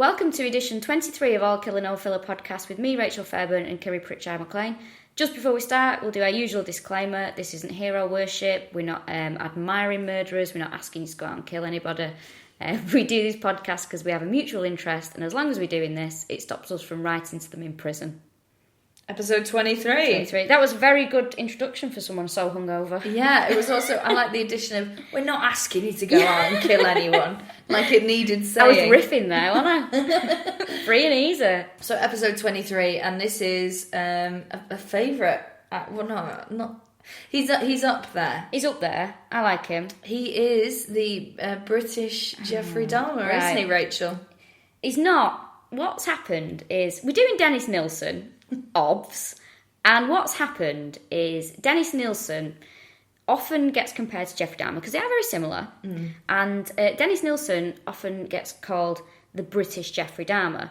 Welcome to edition 23 of All Killa No Filla podcast with me, Rachel Fairburn, and Kiri, Pritchard, McLean. Just before we start, we'll do our usual disclaimer. This isn't hero worship. We're not admiring murderers. We're not asking you to go out and kill anybody. We do this podcast because we have a mutual interest, and as long as we're doing this, it stops us from writing to them in prison. Episode 23. That was a very good introduction for someone so hungover. Yeah, it was also, I like the addition of, we're not asking you to go out and kill anyone. Like it needed saying. I was riffing there, wasn't I? Free and easy. So episode 23, and this is a favourite. He's up there. He's up there. I like him. He is the British Jeffrey Dahmer, isn't he, Rachel? He's not. What's happened is, we're doing Dennis Nilsen, obvs, and what's happened is Dennis Nilsen often gets compared to Jeffrey Dahmer because they are very similar, and Dennis Nilsen often gets called the British Jeffrey Dahmer.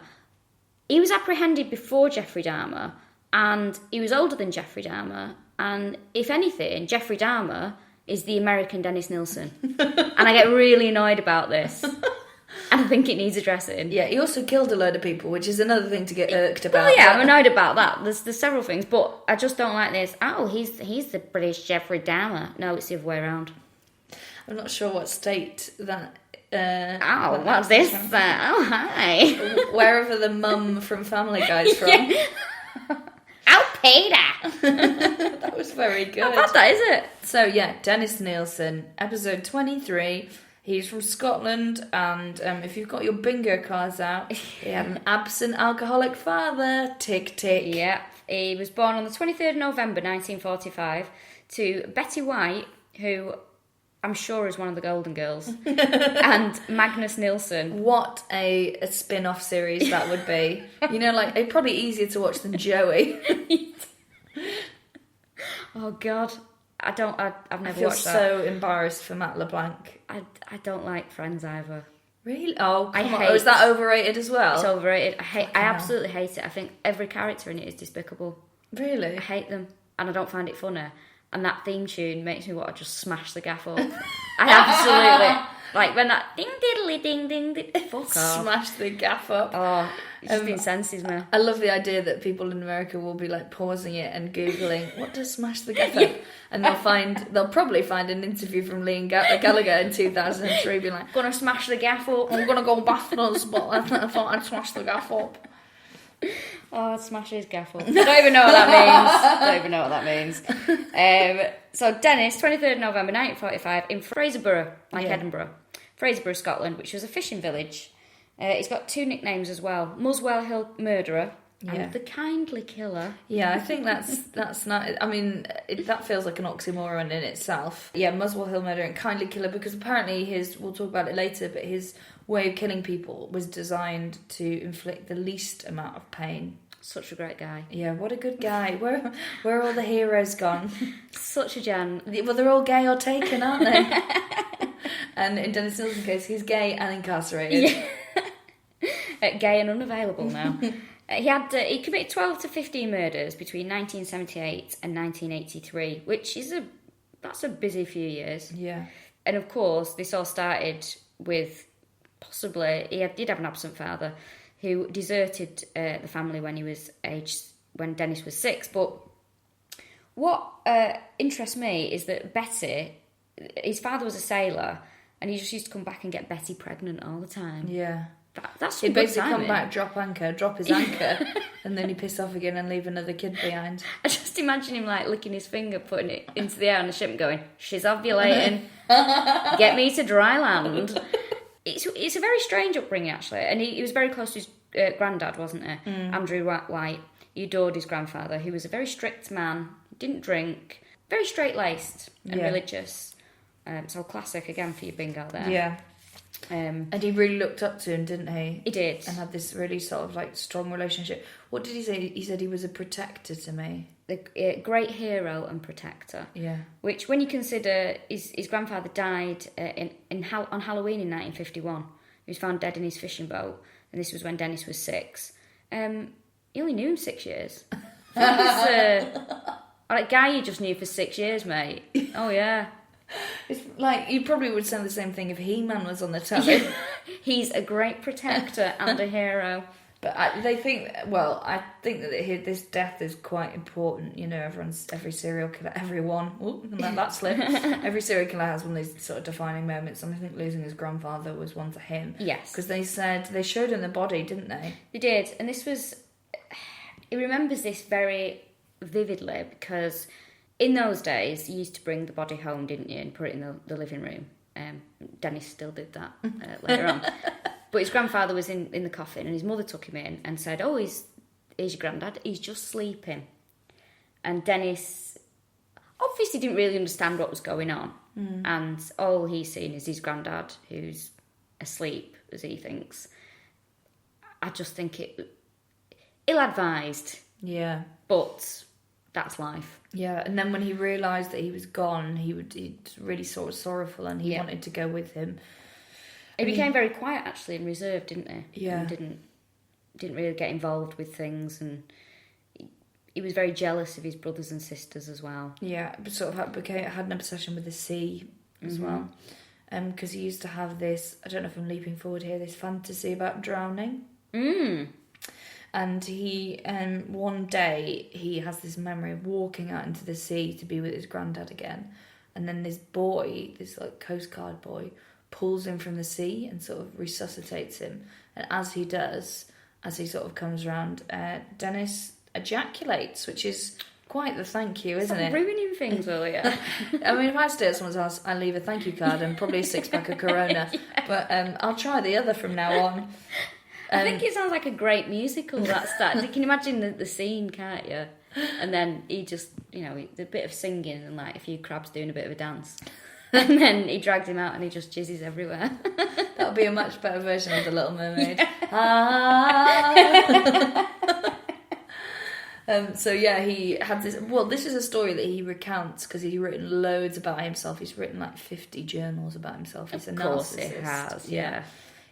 He was apprehended before Jeffrey Dahmer, and he was older than Jeffrey Dahmer, and if anything, Jeffrey Dahmer is the American Dennis Nilsen. And I get really annoyed about this. And I think it needs addressing. Yeah, he also killed a load of people, which is another thing to get irked about. Well, yeah, I'm annoyed about that. There's several things, but I just don't like this. Oh, he's the British Jeffrey Dahmer. No, it's the other way around. I'm not sure what state that... what's this? Oh, hi. Wherever the mum from Family Guy's from. Yeah. Oh, Peter! That was very good. Not bad, that, is it? So, yeah, Dennis Nilsen, episode 23... He's from Scotland, and if you've got your bingo cards out, he had an absent alcoholic father. Tick, tick. Yeah, he was born on the 23rd of November 1945 to Betty White, who I'm sure is one of the Golden Girls, and Magnus Nilsen. What a spin-off series that would be. You know, like, it's probably easier to watch than Joey. Oh, God. I've never watched that. I feel so embarrassed for Matt LeBlanc. I don't like Friends either. Really? Oh, come on. Oh, is that overrated as well? It's overrated. I absolutely hate it. I think every character in it is despicable. Really? I hate them, and I don't find it funny. And that theme tune makes me want to just smash the gaff up. I absolutely... Like, when that ding diddly ding ding ding... Fuck off. Smash the gaff up. Oh, it just incenses me. I love the idea that people in America will be, like, pausing it and Googling, what does smash the gaff up? And they'll probably find an interview from Liam Gallagher in 2003 being like, gonna smash the gaff up. I'm gonna go backwards, but I thought I'd smash the gaff up. Oh, smash his gaff up. I don't even know what that means. So Dennis, 23rd November 1945, in Fraserburgh, Edinburgh. Fraserburgh, Scotland, which was a fishing village. He's got two nicknames as well: Muswell Hill Murderer and the Kindly Killer. Yeah, I think that's not. I mean, that feels like an oxymoron in itself. Yeah, Muswell Hill Murderer and Kindly Killer, because apparently we'll talk about it later, but his way of killing people was designed to inflict the least amount of pain. Such a great guy. Yeah, what a good guy. Where are all the heroes gone? Such a gem. Well, they're all gay or taken, aren't they? And in Dennis Nilsen's case, he's gay and incarcerated. Yeah. Gay and unavailable now. He committed 12 to 15 murders between 1978 and 1983, which is that's a busy few years. Yeah. And of course, this all started with possibly he did have an absent father who deserted the family when Dennis was 6. But what interests me is that Betty, his father was a sailor, and he just used to come back and get Betty pregnant all the time. Yeah. That's he'd basically come back, drop his anchor, and then he'd piss off again and leave another kid behind. I just imagine him like licking his finger, putting it into the air on the ship and going, "She's ovulating. Get me to dry land." It's a very strange upbringing, actually, and he was very close to his granddad, wasn't he? Andrew White. He adored his grandfather, who was a very strict man, didn't drink, very straight-laced and religious. So classic again for your bingo there. Yeah. And he really looked up to him, didn't he? He did. And had this really sort of like strong relationship. What did he say? He said he was a protector to me. The great hero and protector. Yeah. Which, when you consider his grandfather died on Halloween in 1951. He was found dead in his fishing boat, and this was when Dennis was 6. He only knew him 6 years. That was a guy you just knew for 6 years, mate. Oh yeah. Like, you probably would say the same thing if He-Man was on the telly. He's a great protector and a hero. But I think that this death is quite important. You know, every serial killer, everyone, let that slip. Every serial killer has one of these sort of defining moments, and I think losing his grandfather was one for him. Yes. Because they showed him the body, didn't they? They did, and he remembers this very vividly because in those days you used to bring the body home, didn't you, and put it in the living room. Dennis still did that later on. But his grandfather was in the coffin, and his mother took him in and said, "Oh, here's your granddad. He's just sleeping." And Dennis obviously didn't really understand what was going on, and all he's seen is his granddad who's asleep, as he thinks. I just think ill-advised. Yeah. But that's life. Yeah, and then when he realised that he was gone, he really sort of sorrowful, and he wanted to go with him. He became very quiet, actually, and reserved, didn't he? Yeah. And didn't really get involved with things, and he was very jealous of his brothers and sisters as well. Yeah, but sort of had an obsession with the sea as well. Because he used to have this, I don't know if I'm leaping forward here, this fantasy about drowning. And he, one day, he has this memory of walking out into the sea to be with his granddad again. And then this boy, this like Coast Guard boy, pulls him from the sea and sort of resuscitates him. And as he does, as he sort of comes around, Dennis ejaculates, which is quite the thank you, isn't it? Ruining things, earlier. I mean, if I stay at someone's house, I leave a thank you card and probably a 6-pack of Corona. But I'll try the other from now on. I think it sounds like a great musical, that start. You can imagine the scene, can't you? And then he just, a bit of singing and like a few crabs doing a bit of a dance. And then he drags him out and he just jizzes everywhere. That would be a much better version of The Little Mermaid. He had this... Well, this is a story that he recounts because he's written loads about himself. He's written like 50 journals about himself. He's a narcissist. Of course he has, yeah.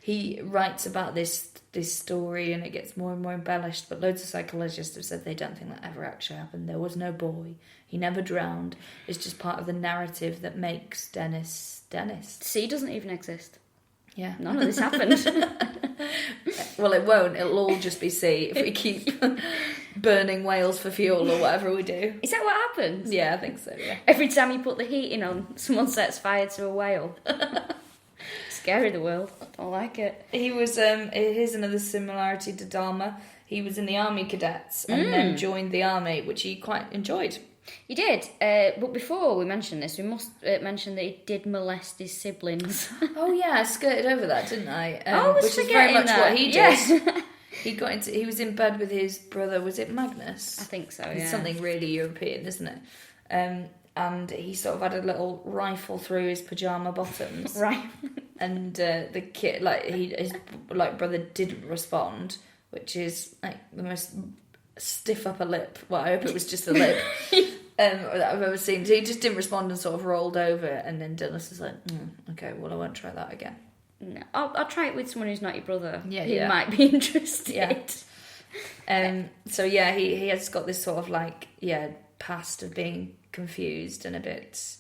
He writes about this story and it gets more and more embellished, but loads of psychologists have said they don't think that ever actually happened. There was no boy. He never drowned. It's just part of the narrative that makes Dennis Dennis. Sea doesn't even exist. Yeah. None of this happened. Well, it won't. It'll all just be sea if we keep burning whales for fuel or whatever we do. Is that what happens? Yeah, I think so, yeah. Every time you put the heating on, someone sets fire to a whale. Scary, the world. I don't like it. He was, here's another similarity to Dahmer. He was in the army cadets and then joined the army, which he quite enjoyed. He did, but before we mention this, we must mention that he did molest his siblings. Oh yeah, I skirted over that, didn't I? Which is very much that. what he did. Yeah. He was in bed with his brother. Was it Magnus? I think so. It's something really European, isn't it? And he sort of had a little rifle through his pajama bottoms, right? And the kid, his brother didn't respond, which is like the most stiff upper lip. Well, I hope it was just a lip that I've ever seen. So he just didn't respond and sort of rolled over. And then Dennis was like, "Okay, well, I won't try that again." No, I'll try it with someone who's not your brother. Yeah, who might be interested. Yeah. So yeah, he has got this sort of past of being confused and a bit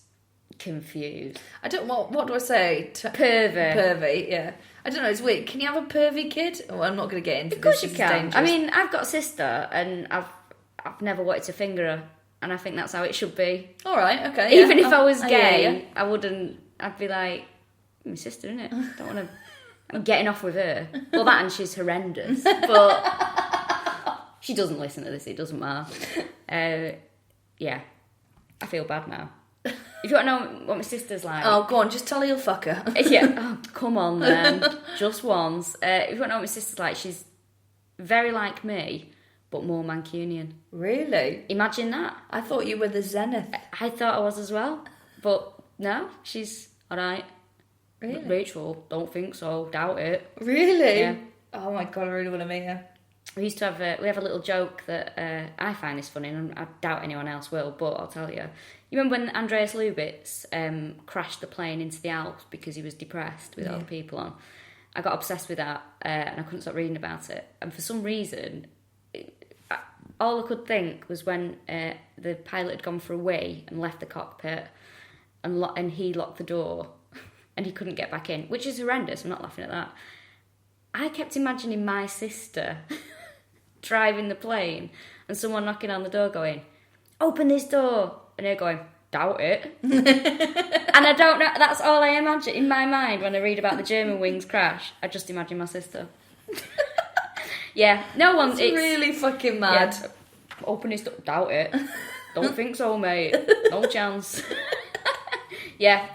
confused. I don't. What do I say? Pervy. Yeah. I don't know. It's weird. Can you have a pervy kid? Oh, I'm not going to get into this. Of course you can. Dangerous. I mean, I've got a sister, and I've never wanted to finger her, and I think that's how it should be. All right. Okay. Even if I was gay, I wouldn't. I'd be like, my sister, innit? I don't want to. I'm getting off with her. Well, that and she's horrendous, but she doesn't listen to this. It doesn't matter. Yeah, I feel bad now. If you want to know what my sister's like... Oh, go on, just tell her you'll fuck her. Yeah, oh, come on then. Just once. If you want to know what my sister's like, she's very like me, but more Mancunian. Really? Imagine that. I thought you were the zenith. I thought I was as well, but no, she's alright. Really? Rachel, don't think so, doubt it. Really? Yeah. Oh my God, I really want to meet her. We used to have we have a little joke that I find this funny, and I doubt anyone else will, but I'll tell you. You remember when Andreas Lubitz crashed the plane into the Alps because he was depressed with other people on? I got obsessed with that, and I couldn't stop reading about it. And for some reason, all I could think was when the pilot had gone for a wee and left the cockpit, and he locked the door and he couldn't get back in, which is horrendous. I'm not laughing at that. I kept imagining my sister driving the plane and someone knocking on the door going, "Open this door," and her going, "Doubt it." And I don't know, that's all I imagine in my mind when I read about the German wings crash. I just imagine my sister. Yeah, no one. It's really fucking mad. Yeah, open this door. Doubt it. Don't think so, mate. No chance. Yeah,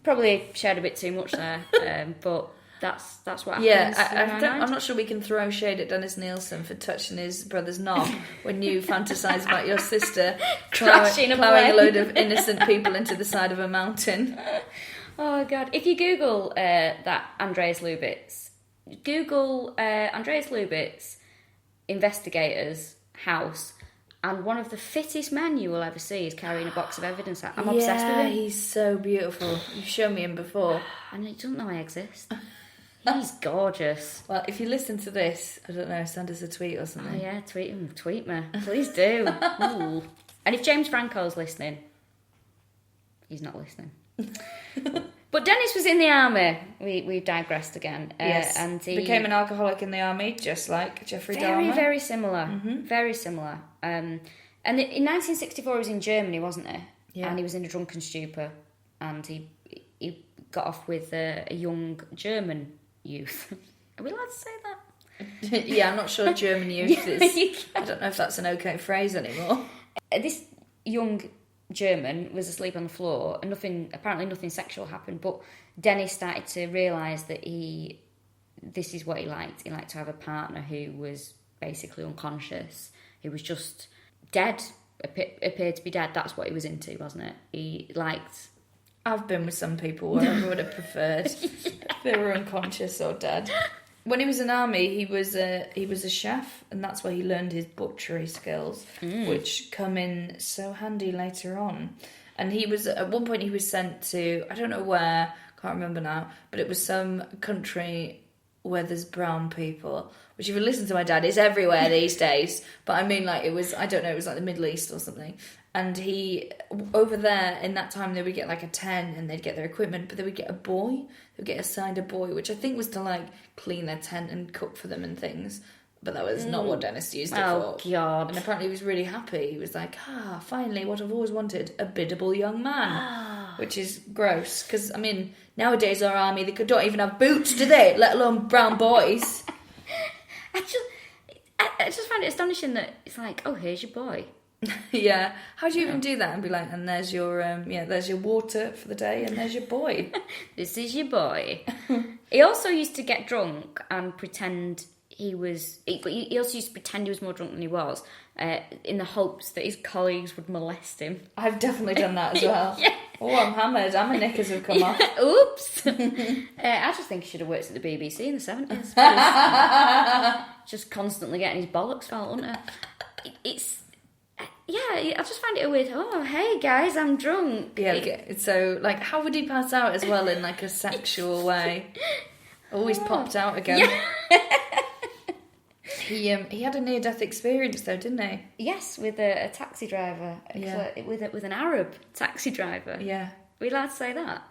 probably shared a bit too much there, but that's what happens. Yeah, I'm not sure we can throw shade at Dennis Nilsen for touching his brother's knob when you fantasise about your sister plowing a load of innocent people into the side of a mountain. Oh God! If you Google that Andreas Lubitz, Google Andreas Lubitz investigator's house, and one of the fittest men you will ever see is carrying a box of evidence. I'm obsessed with him. He's so beautiful. You've shown me him before. And he doesn't know I exist. He's gorgeous. Well, if you listen to this, I don't know, send us a tweet or something. Oh yeah, tweet him. Tweet me. Please do. Ooh. And if James Franco's listening, he's not listening. But Dennis was in the army. We've digressed again. Yes, and he became an alcoholic in the army, just like Jeffrey Dahmer. Very similar. Mm-hmm. Very similar. And in 1964 he was in Germany, wasn't he? Yeah. And he was in a drunken stupor. And he got off with a young German youth. Are we allowed to say that? Yeah, I'm not sure German youth is... I don't know if that's an okay phrase anymore. This young German was asleep on the floor and apparently nothing sexual happened, but Dennis started to realise that this is what he liked. He liked to have a partner who was basically unconscious, who was just dead, appeared to be dead. That's what he was into, wasn't it? He liked... I've been with some people where I would have preferred they were unconscious or dead. When he was in army, he was a chef, and that's where he learned his butchery skills, which come in so handy later on. And he was at one point he was sent to, I don't know where, can't remember now, but it was some country where there's brown people. Which, if you listen to my dad, is everywhere these days. But I mean, like, it was, I don't know, it was like the Middle East or something. And he, over there, in that time, they would get like a 10 and they'd get their equipment, but they would get a boy. They would get assigned a boy, which I think was to like clean their tent and cook for them and things. But that was not what Dennis used it for. Oh, God. And apparently he was really happy. He was like, finally, what I've always wanted, a biddable young man. Which is gross. Because, I mean, nowadays our army, they don't even have boots, do they? Let alone brown boys. I just find it astonishing that it's like, oh, here's your boy. Yeah. How do you even do that and be like, and there's your there's your water for the day and there's your boy. This is your boy. He also used to get drunk and pretend he also used to pretend he was more drunk than he was, in the hopes that his colleagues would molest him. I've definitely done that as well. Yeah. Oh, I'm hammered. My knickers have come off. Oops. I just think he should have worked at the BBC in the 70s. Just constantly getting his bollocks felt, wasn't it? I just find it weird. Oh, hey guys, I'm drunk. Yeah, so like, how would he pass out as well in like a sexual way? Always popped out again. Yeah. He had a near-death experience though, didn't he? Yes, with a taxi driver. Yeah. With an Arab taxi driver. Yeah. Are we allowed to say that?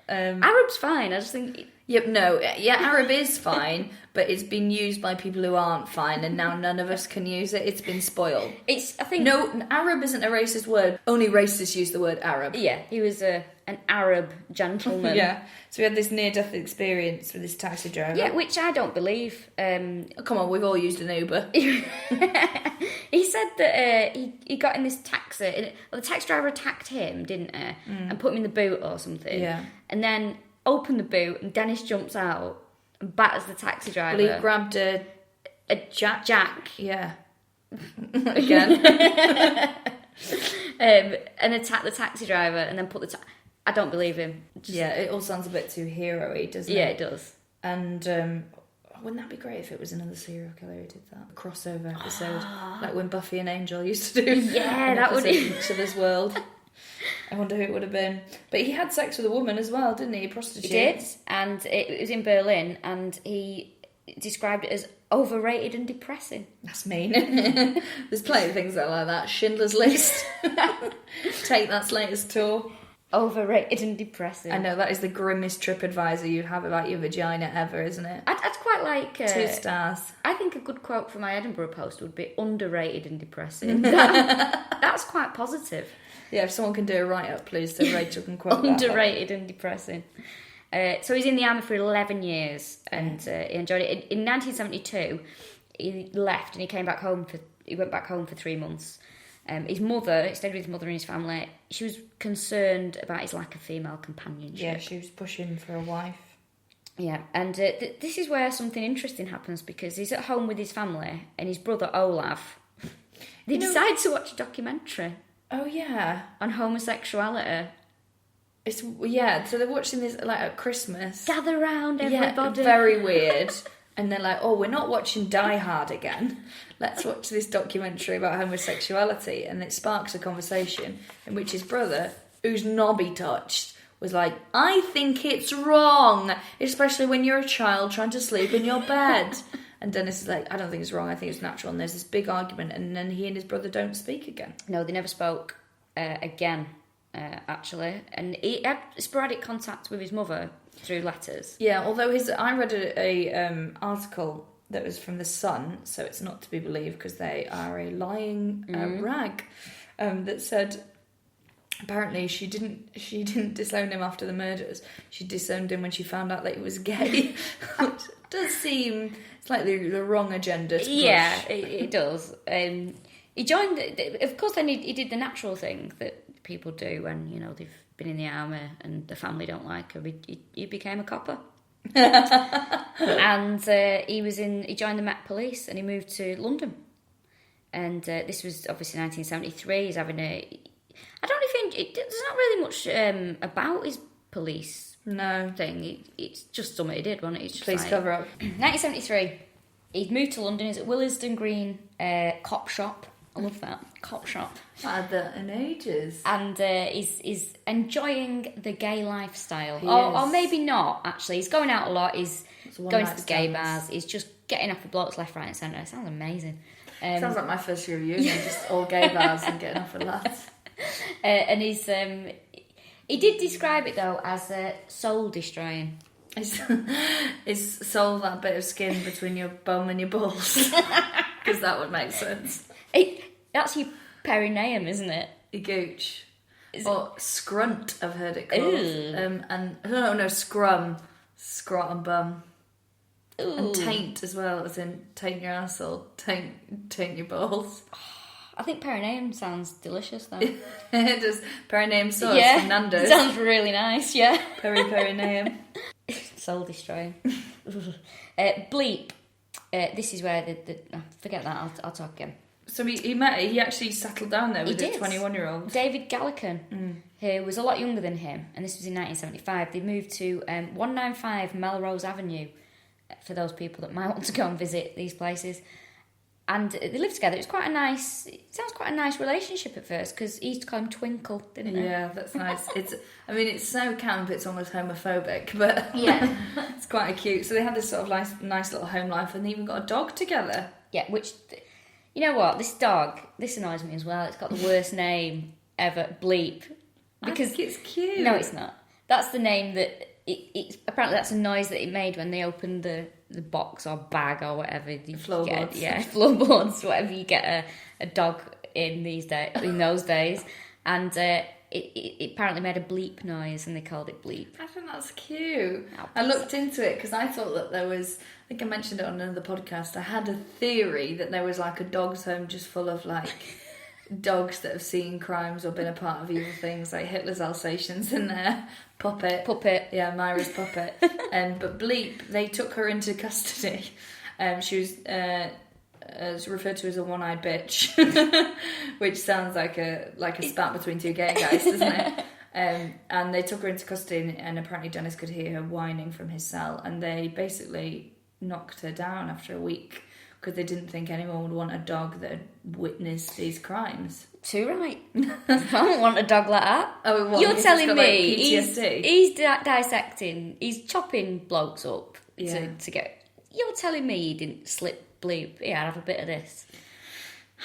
Arab's fine. I just think. Yep. No. Yeah. Arab is fine, but it's been used by people who aren't fine, and now none of us can use it. It's been spoiled. I think. No, Arab isn't a racist word. Only racists use the word Arab. Yeah, he was an Arab gentleman. Yeah. So we had this near-death experience with this taxi driver. Yeah, which I don't believe. Come on, we've all used an Uber. He said that he got in this taxi. The taxi driver attacked him, didn't he? And put him in the boot or something. Yeah. And then opened the boot, and Dennis jumps out and batters the taxi driver. Well, he grabbed a jack. Yeah. Again. And attacked the taxi driver, and then put the. I don't believe him. Yeah, it all sounds a bit too hero-y, doesn't it? Yeah, it does. And wouldn't that be great if it was another serial killer who did that? A crossover episode, like when Buffy and Angel used to do. Yeah, that would be each other's world. I wonder who it would have been. But he had sex with a woman as well, didn't he? Prostitute. He did, and it was in Berlin, and he described it as overrated and depressing. That's mean. There's plenty of things that are like that. Schindler's List. Take That's latest tour. Overrated and depressing. I know, that is the grimmest TripAdvisor you have about your vagina ever, isn't it? I'd quite like... 2 stars. I think a good quote from my Edinburgh Post would be underrated and depressing. That's quite positive. Yeah, if someone can do a write-up, please, so Rachel can quote that. Underrated and depressing. So he's in the army for 11 years, and he enjoyed it. In 1972, he left and he came back home he went back home for 3 months. His mother, he stayed with his mother and his family. She was concerned about his lack of female companionship. Yeah, she was pushing for a wife. Yeah, and this is where something interesting happens, because he's at home with his family and his brother Olaf. They decide to watch a documentary. Oh, yeah. On homosexuality. So they're watching this like at Christmas. Gather round, everybody. Yeah, very weird. And they're like, oh, we're not watching Die Hard again. Let's watch this documentary about homosexuality. And it sparks a conversation in which his brother, who's knobby touched, was like, I think it's wrong, especially when you're a child trying to sleep in your bed. And Dennis is like, I don't think it's wrong, I think it's natural. And there's this big argument, and then he and his brother don't speak again. No, they never spoke again, actually. And he had sporadic contact with his mother through letters. Yeah, although I read a article that was from The Sun, so it's not to be believed because they are a lying rag, that said apparently she didn't disown him after the murders. She disowned him when she found out that he was gay. Which does seem slightly the wrong agenda to push. Yeah, it does. He joined, of course, then he did the natural thing that people do when, they've been in the army and the family don't like her. He became a copper. And he joined the Met Police and he moved to London. And this was obviously 1973. He's having I don't think there's not really much about his police thing. It's just something he did, wasn't it? It's just Please cover up. 1973. He's moved to London. He's at Willesden Green Cop Shop. I love that. Cop Shop. I had that in ages. And he's enjoying the gay lifestyle. Or maybe not, actually. He's going out a lot. He's going to the gay bars. He's just getting off with blokes left, right and centre. It sounds amazing. Sounds like my first year of uni. Just all gay bars and getting off with lads. And he did describe it, though, as soul destroying. Is soul that bit of skin between your bum and your balls? Because that would make sense. That's your perineum, isn't it? Your gooch. Or scrunt, I've heard it called. And no, scrum. Scrotum bum. Ooh. And taint as well, as in taint your arsehole, taint your balls. I think perineum sounds delicious, though. It does. Perineum sauce from Nando's. Sounds really nice, yeah. Perineum. Soul destroying. Bleep. This is where forget that, I'll talk again. So he actually settled down there with a 21-year-old. David Gallican, who was a lot younger than him, and this was in 1975. They moved to 195 Melrose Avenue, for those people that might want to go and visit these places. And they lived together. It sounds quite a nice relationship at first, because he used to call him Twinkle, didn't he? Yeah, that's nice. It's so camp, it's almost homophobic, but yeah, it's quite cute. So they had this sort of nice little home life, and they even got a dog together. Yeah, which, you know what, this dog, this annoys me as well. It's got the worst name ever, Bleep. Because I think it's cute. No, it's not. That's the name that, it's apparently that's a noise that it made when they opened the box or bag or whatever. Floorboards. Yeah, floorboards, whatever you get a dog in those days. And it apparently made a bleep noise and they called it Bleep. I think that's cute. I looked into it because I thought that there was, I think I mentioned it on another podcast, I had a theory that there was like a dog's home just full of like dogs that have seen crimes or been a part of evil things, like Hitler's Alsatians in there. Puppet. Yeah, Myra's Puppet. But Bleep, they took her into custody. She was referred to as a one-eyed bitch, which sounds like a spat between two gay guys, doesn't it? And they took her into custody, and apparently Dennis could hear her whining from his cell, and they basically knocked her down after a week because they didn't think anyone would want a dog that had witnessed these crimes. Too right. I don't want a dog like that. Oh, what? You're telling me he's dissecting, he's chopping blokes up to get... You're telling me he didn't slip Bleep? Yeah, I'd have a bit of this.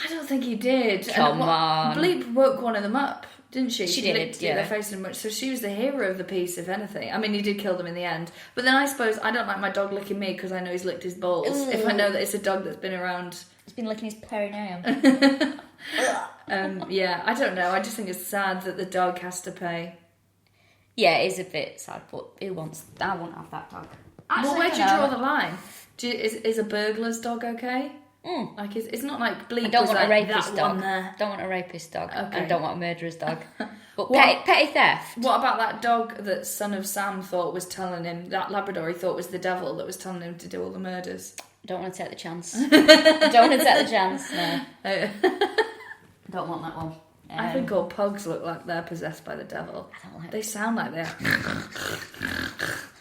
I don't think he did. Come on. Bleep woke one of them up. didn't she? She did, licked yeah. their face in much. So she was the hero of the piece, if anything. I mean, he did kill them in the end. But then I suppose I don't like my dog licking me because I know he's licked his balls. Ooh. If I know that it's a dog that's been around. He's been licking his perineum. Yeah, I don't know. I just think it's sad that the dog has to pay. Yeah, it is a bit sad, but I won't have that dog. Actually, Well, where do you draw the line? Is a burglar's dog okay? Mm. Like, it's not like Bleak. I don't was want like, a rapist that one dog. there. Don't want a rapist dog. Okay. And don't want a murderer's dog. But What- petty theft. What about that dog that son of Sam thought was telling him, that Labrador he thought was the devil that was telling him to do all the murders? Don't want to take the chance. Don't want to take the chance. No. Don't want that one. I think all pugs look like they're possessed by the devil. I don't like They sound like they're...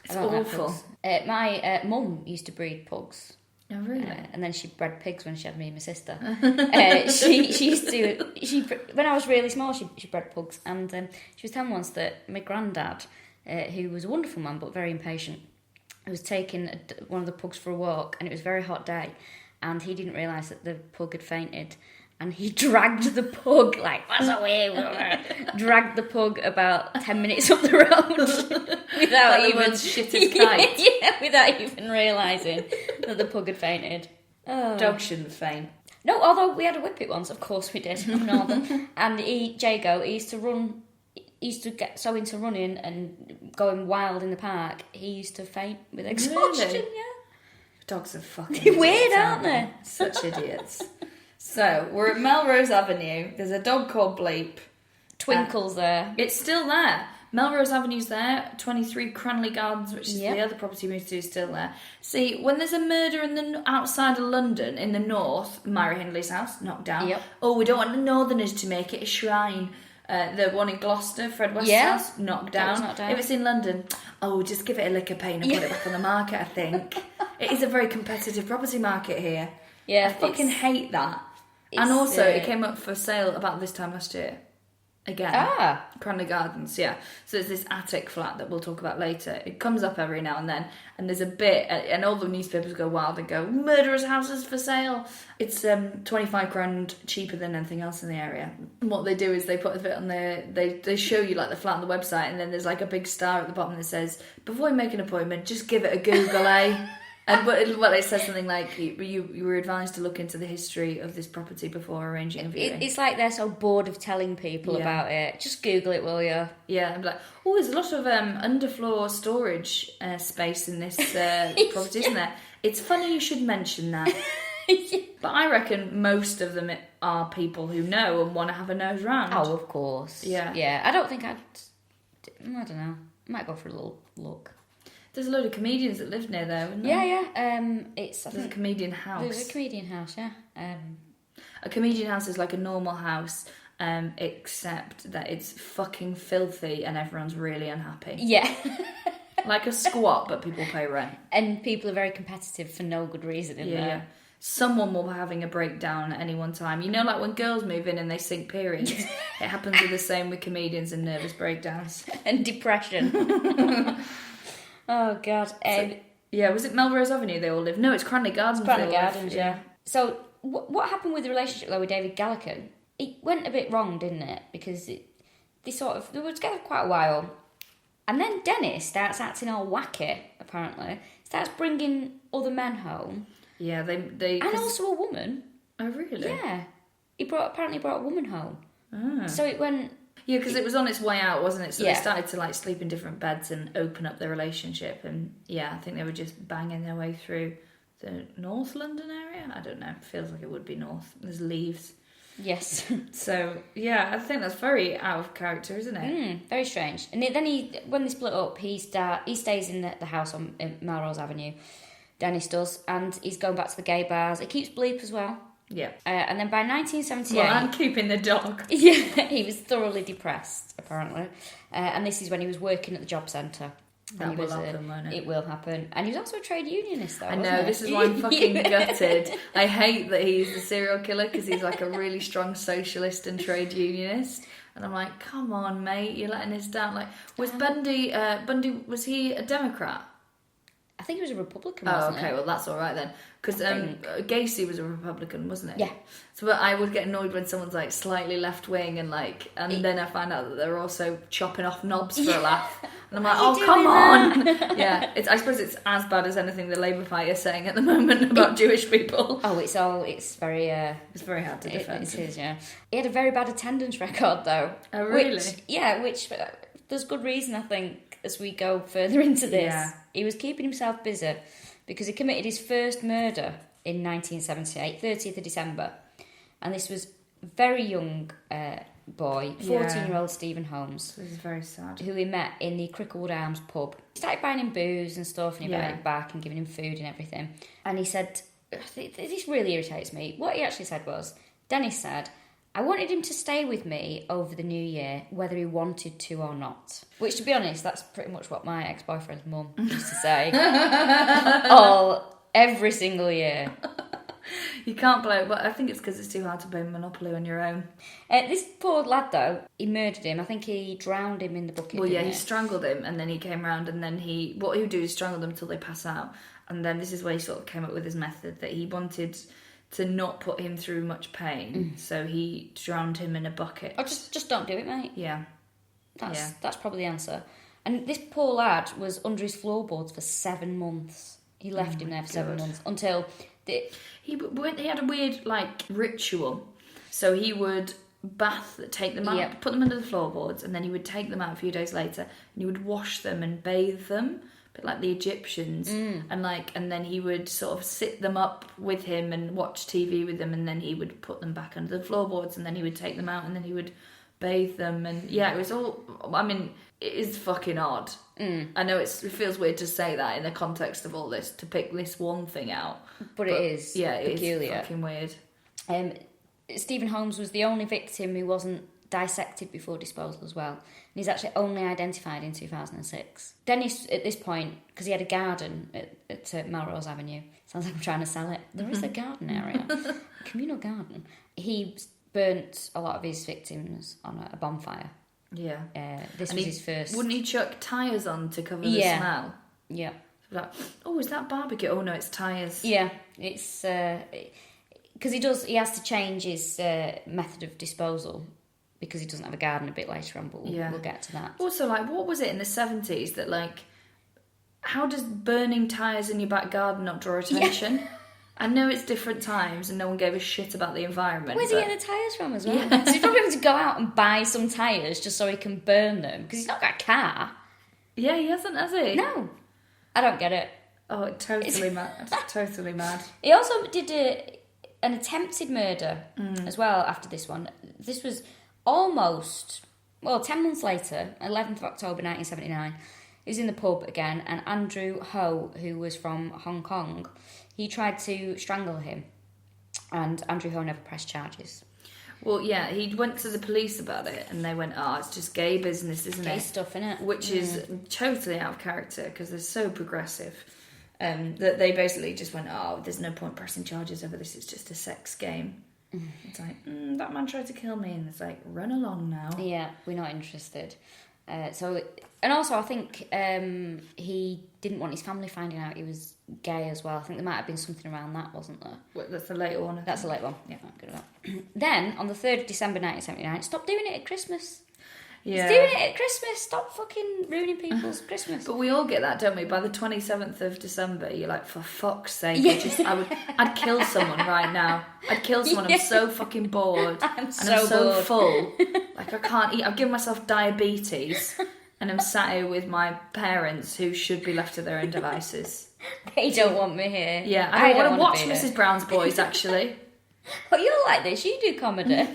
It's I don't like awful. pugs. My mum used to breed pugs. Oh, really? And then she bred pigs when she had me and my sister. She used to. When I was really small, she bred pugs, and she was telling once that my granddad, who was a wonderful man but very impatient, was taking one of the pugs for a walk, and it was a very hot day, and he didn't realise that the pug had fainted. And he dragged the pug, that's away, dragged the pug about 10 minutes up the road without Like even... shit his kite. Yeah, without even realising that the pug had fainted. Oh. Dogs shouldn't faint. No, although we had a whippet once, of course we did, up Northern. And Jago, he used to get so into running and going wild in the park, he used to faint with exhaustion, Really? yeah. Dogs are fucking They're weird, idiots, aren't they? Such idiots. So, we're at Melrose Avenue. There's a dog called Bleep. Twinkle's there. It's still there. Melrose Avenue's there. 23 Cranley Gardens, which is Yep. the other property we moved to, is still there. See, when there's a murder in the outside of London, in the north, Myra Hindley's house, knocked down. Yep. Oh, we don't want the northerners to make it a shrine. The one in Gloucester, Fred West's Yeah. house, knocked That was down. knocked down. If it's in London, just give it a lick of paint and put it back on the market, I think. It is a very competitive property market here. Yeah, I fucking hate that. And it's, also, it came up for sale about this time last year. Again. Cranley Gardens, yeah. So there's this attic flat that we'll talk about later. It comes up every now and then. And there's a bit, and all the newspapers go wild and go, murderers' houses for sale. It's 25 grand cheaper than anything else in the area. And what they do is they put a bit on there, they show you like the flat on the website, and then there's like a big star at the bottom that says, before you make an appointment, just give it a Google, eh? And it says something like you were advised to look into the history of this property before arranging a viewing. It's like they're so bored of telling people about it. Just Google it, will you? Yeah, and be like, oh, there's a lot of underfloor storage space in this property, isn't there? It's funny you should mention that. But I reckon most of them are people who know and want to have a nose round. Oh, of course. Yeah. Yeah, I don't think I don't know. I might go for a little look. There's a load of comedians that live near there, isn't there? Yeah. I There's a think comedian house. there's a comedian house, yeah. A comedian house is like a normal house, except that it's fucking filthy and everyone's really unhappy. Yeah. Like a squat, but people pay rent. And people are very competitive for no good reason in there. Yeah. Someone will be having a breakdown at any one time. You know, like when girls move in and they sink periods. It happens with the same with comedians and nervous breakdowns. And depression. Oh, God. Yeah, was it Melrose Avenue they all live? No, it's Cranley Gardens. Cranley Gardens, yeah. So, what happened with the relationship, though, with David Gallican? It went a bit wrong, didn't it? Because they were together quite a while. And then Dennis starts acting all wacky, apparently. Starts bringing other men home. Yeah, they And also a woman. Oh, really? Yeah. He apparently brought a woman home. Ah. So it went... Yeah, because it was on its way out, wasn't it? So Yeah. they started to like sleep in different beds and open up their relationship. And yeah, I think they were just banging their way through the North London area. I don't know. It feels like it would be North. There's leaves. Yes. So yeah, I think that's very out of character, isn't it? Very strange. And then when they split up, he stays in the house on Melrose Avenue. Dennis does, and he's going back to the gay bars. He keeps Bleep as well. Yeah. And then by 1978... Well, I'm keeping the dog. Yeah, he was thoroughly depressed, apparently. And this is when he was working at the job centre. That will happen, won't it? It will happen. And he was also a trade unionist, though, I wasn't know, he? this is why I'm fucking gutted. I hate that he's a serial killer because he's like a really strong socialist and trade unionist. And I'm like, come on, mate, you're letting us down. Like, was Bundy, was he a Democrat? I think he was a Republican, Oh, wasn't okay, it? well that's all right then. Because Gacy was a Republican, wasn't it? Yeah. So but I would get annoyed when someone's like slightly left wing and then I find out that they're also chopping off knobs for a laugh. And I'm like, oh, come on! Yeah, I suppose it's as bad as anything the Labour Party is saying at the moment about Jewish people. Oh, it's very... It's very hard to defend. It is, yeah. He had a very bad attendance record, though. Oh, really? Which there's good reason, I think, as we go further into this. Yeah. He was keeping himself busy because he committed his first murder in 1978, 30th of December. And this was a very young boy, 14-year-old Stephen Holmes. This is very sad. Who he met in the Cricklewood Arms pub. He started buying him booze and stuff, and he invited him back and giving him food and everything. And he said, this really irritates me. What he actually said was, Dennis said, I wanted him to stay with me over the new year, whether he wanted to or not. Which, to be honest, that's pretty much what my ex-boyfriend's mum used to say. Every single year. You can't blame, but I think it's because it's too hard to play Monopoly on your own. This poor lad, though, he murdered him. I think he drowned him in the bucket. Well, yeah, he strangled him, and then he came round, and then what he would do is strangle them until they pass out. And then this is where he sort of came up with his method that he wanted to not put him through much pain, so he drowned him in a bucket. Oh, just don't do it, mate. Yeah. That's probably the answer. And this poor lad was under his floorboards for 7 months. He left him there for 7 months until he had a weird ritual. So he would take them out, put them under the floorboards, and then he would take them out a few days later, and he would wash them and bathe them, a bit like the Egyptians, and then he would sort of sit them up with him and watch TV with them, and then he would put them back under the floorboards, and then he would take them out, and then he would bathe them, and it was all. I mean, it is fucking odd. I know it feels weird to say that in the context of all this, to pick this one thing out, but it is peculiar. It is fucking weird. Stephen Holmes was the only victim who wasn't dissected before disposal as well. And he's actually only identified in 2006. Dennis, at this point, because he had a garden at Melrose Avenue, sounds like I'm trying to sell it. There is a garden area, a communal garden. He burnt a lot of his victims on a bonfire. Yeah. This was his first... Wouldn't he chuck tyres on to cover the smell? Yeah. Like, oh, is that barbecue? Oh, no, it's tyres. Yeah, it's... Because he has to change his method of disposal because he doesn't have a garden a bit later on, but we'll get to that. Also, what was it in the 70s that, how does burning tyres in your back garden not draw attention? Yeah. I know it's different times and no one gave a shit about the environment. Where's he getting the tyres from as well? Yeah. So he's probably having to go out and buy some tyres just so he can burn them because he's not got a car. Yeah, he hasn't, has he? No. I don't get it. Oh, totally mad. Totally mad. He also did an attempted murder as well after this one. This was almost, 10 months later, 11th of October 1979. He was in the pub again, and Andrew Ho, who was from Hong Kong, he tried to strangle him, and Andrew Ho never pressed charges. Well, yeah, he went to the police about it, and they went, it's just gay business, isn't it? Gay stuff, innit? Which is totally out of character, because they're so progressive. That they basically just went, there's no point pressing charges over this, it's just a sex game. It's like, that man tried to kill me, and it's like, run along now. Yeah, we're not interested. And also I think he didn't want his family finding out he was gay as well. I think there might have been something around that, wasn't there? Well, that's the later one. That's the late one. Yeah, good at that. Then, on the 3rd of December 1979, stop doing it at Christmas. Yeah. He's doing it at Christmas. Stop fucking ruining people's Christmas. But we all get that, don't we? By the 27th of December, you're like, for fuck's sake, I'd kill someone right now. I'd kill someone. I'm so fucking bored. I'm so bored. Full. I can't eat. I've given myself diabetes, and I'm sat here with my parents who should be left to their own devices. They don't want me here. Yeah, I don't want to watch Mrs. Brown's Boys, actually. But you're like this. You do comedy.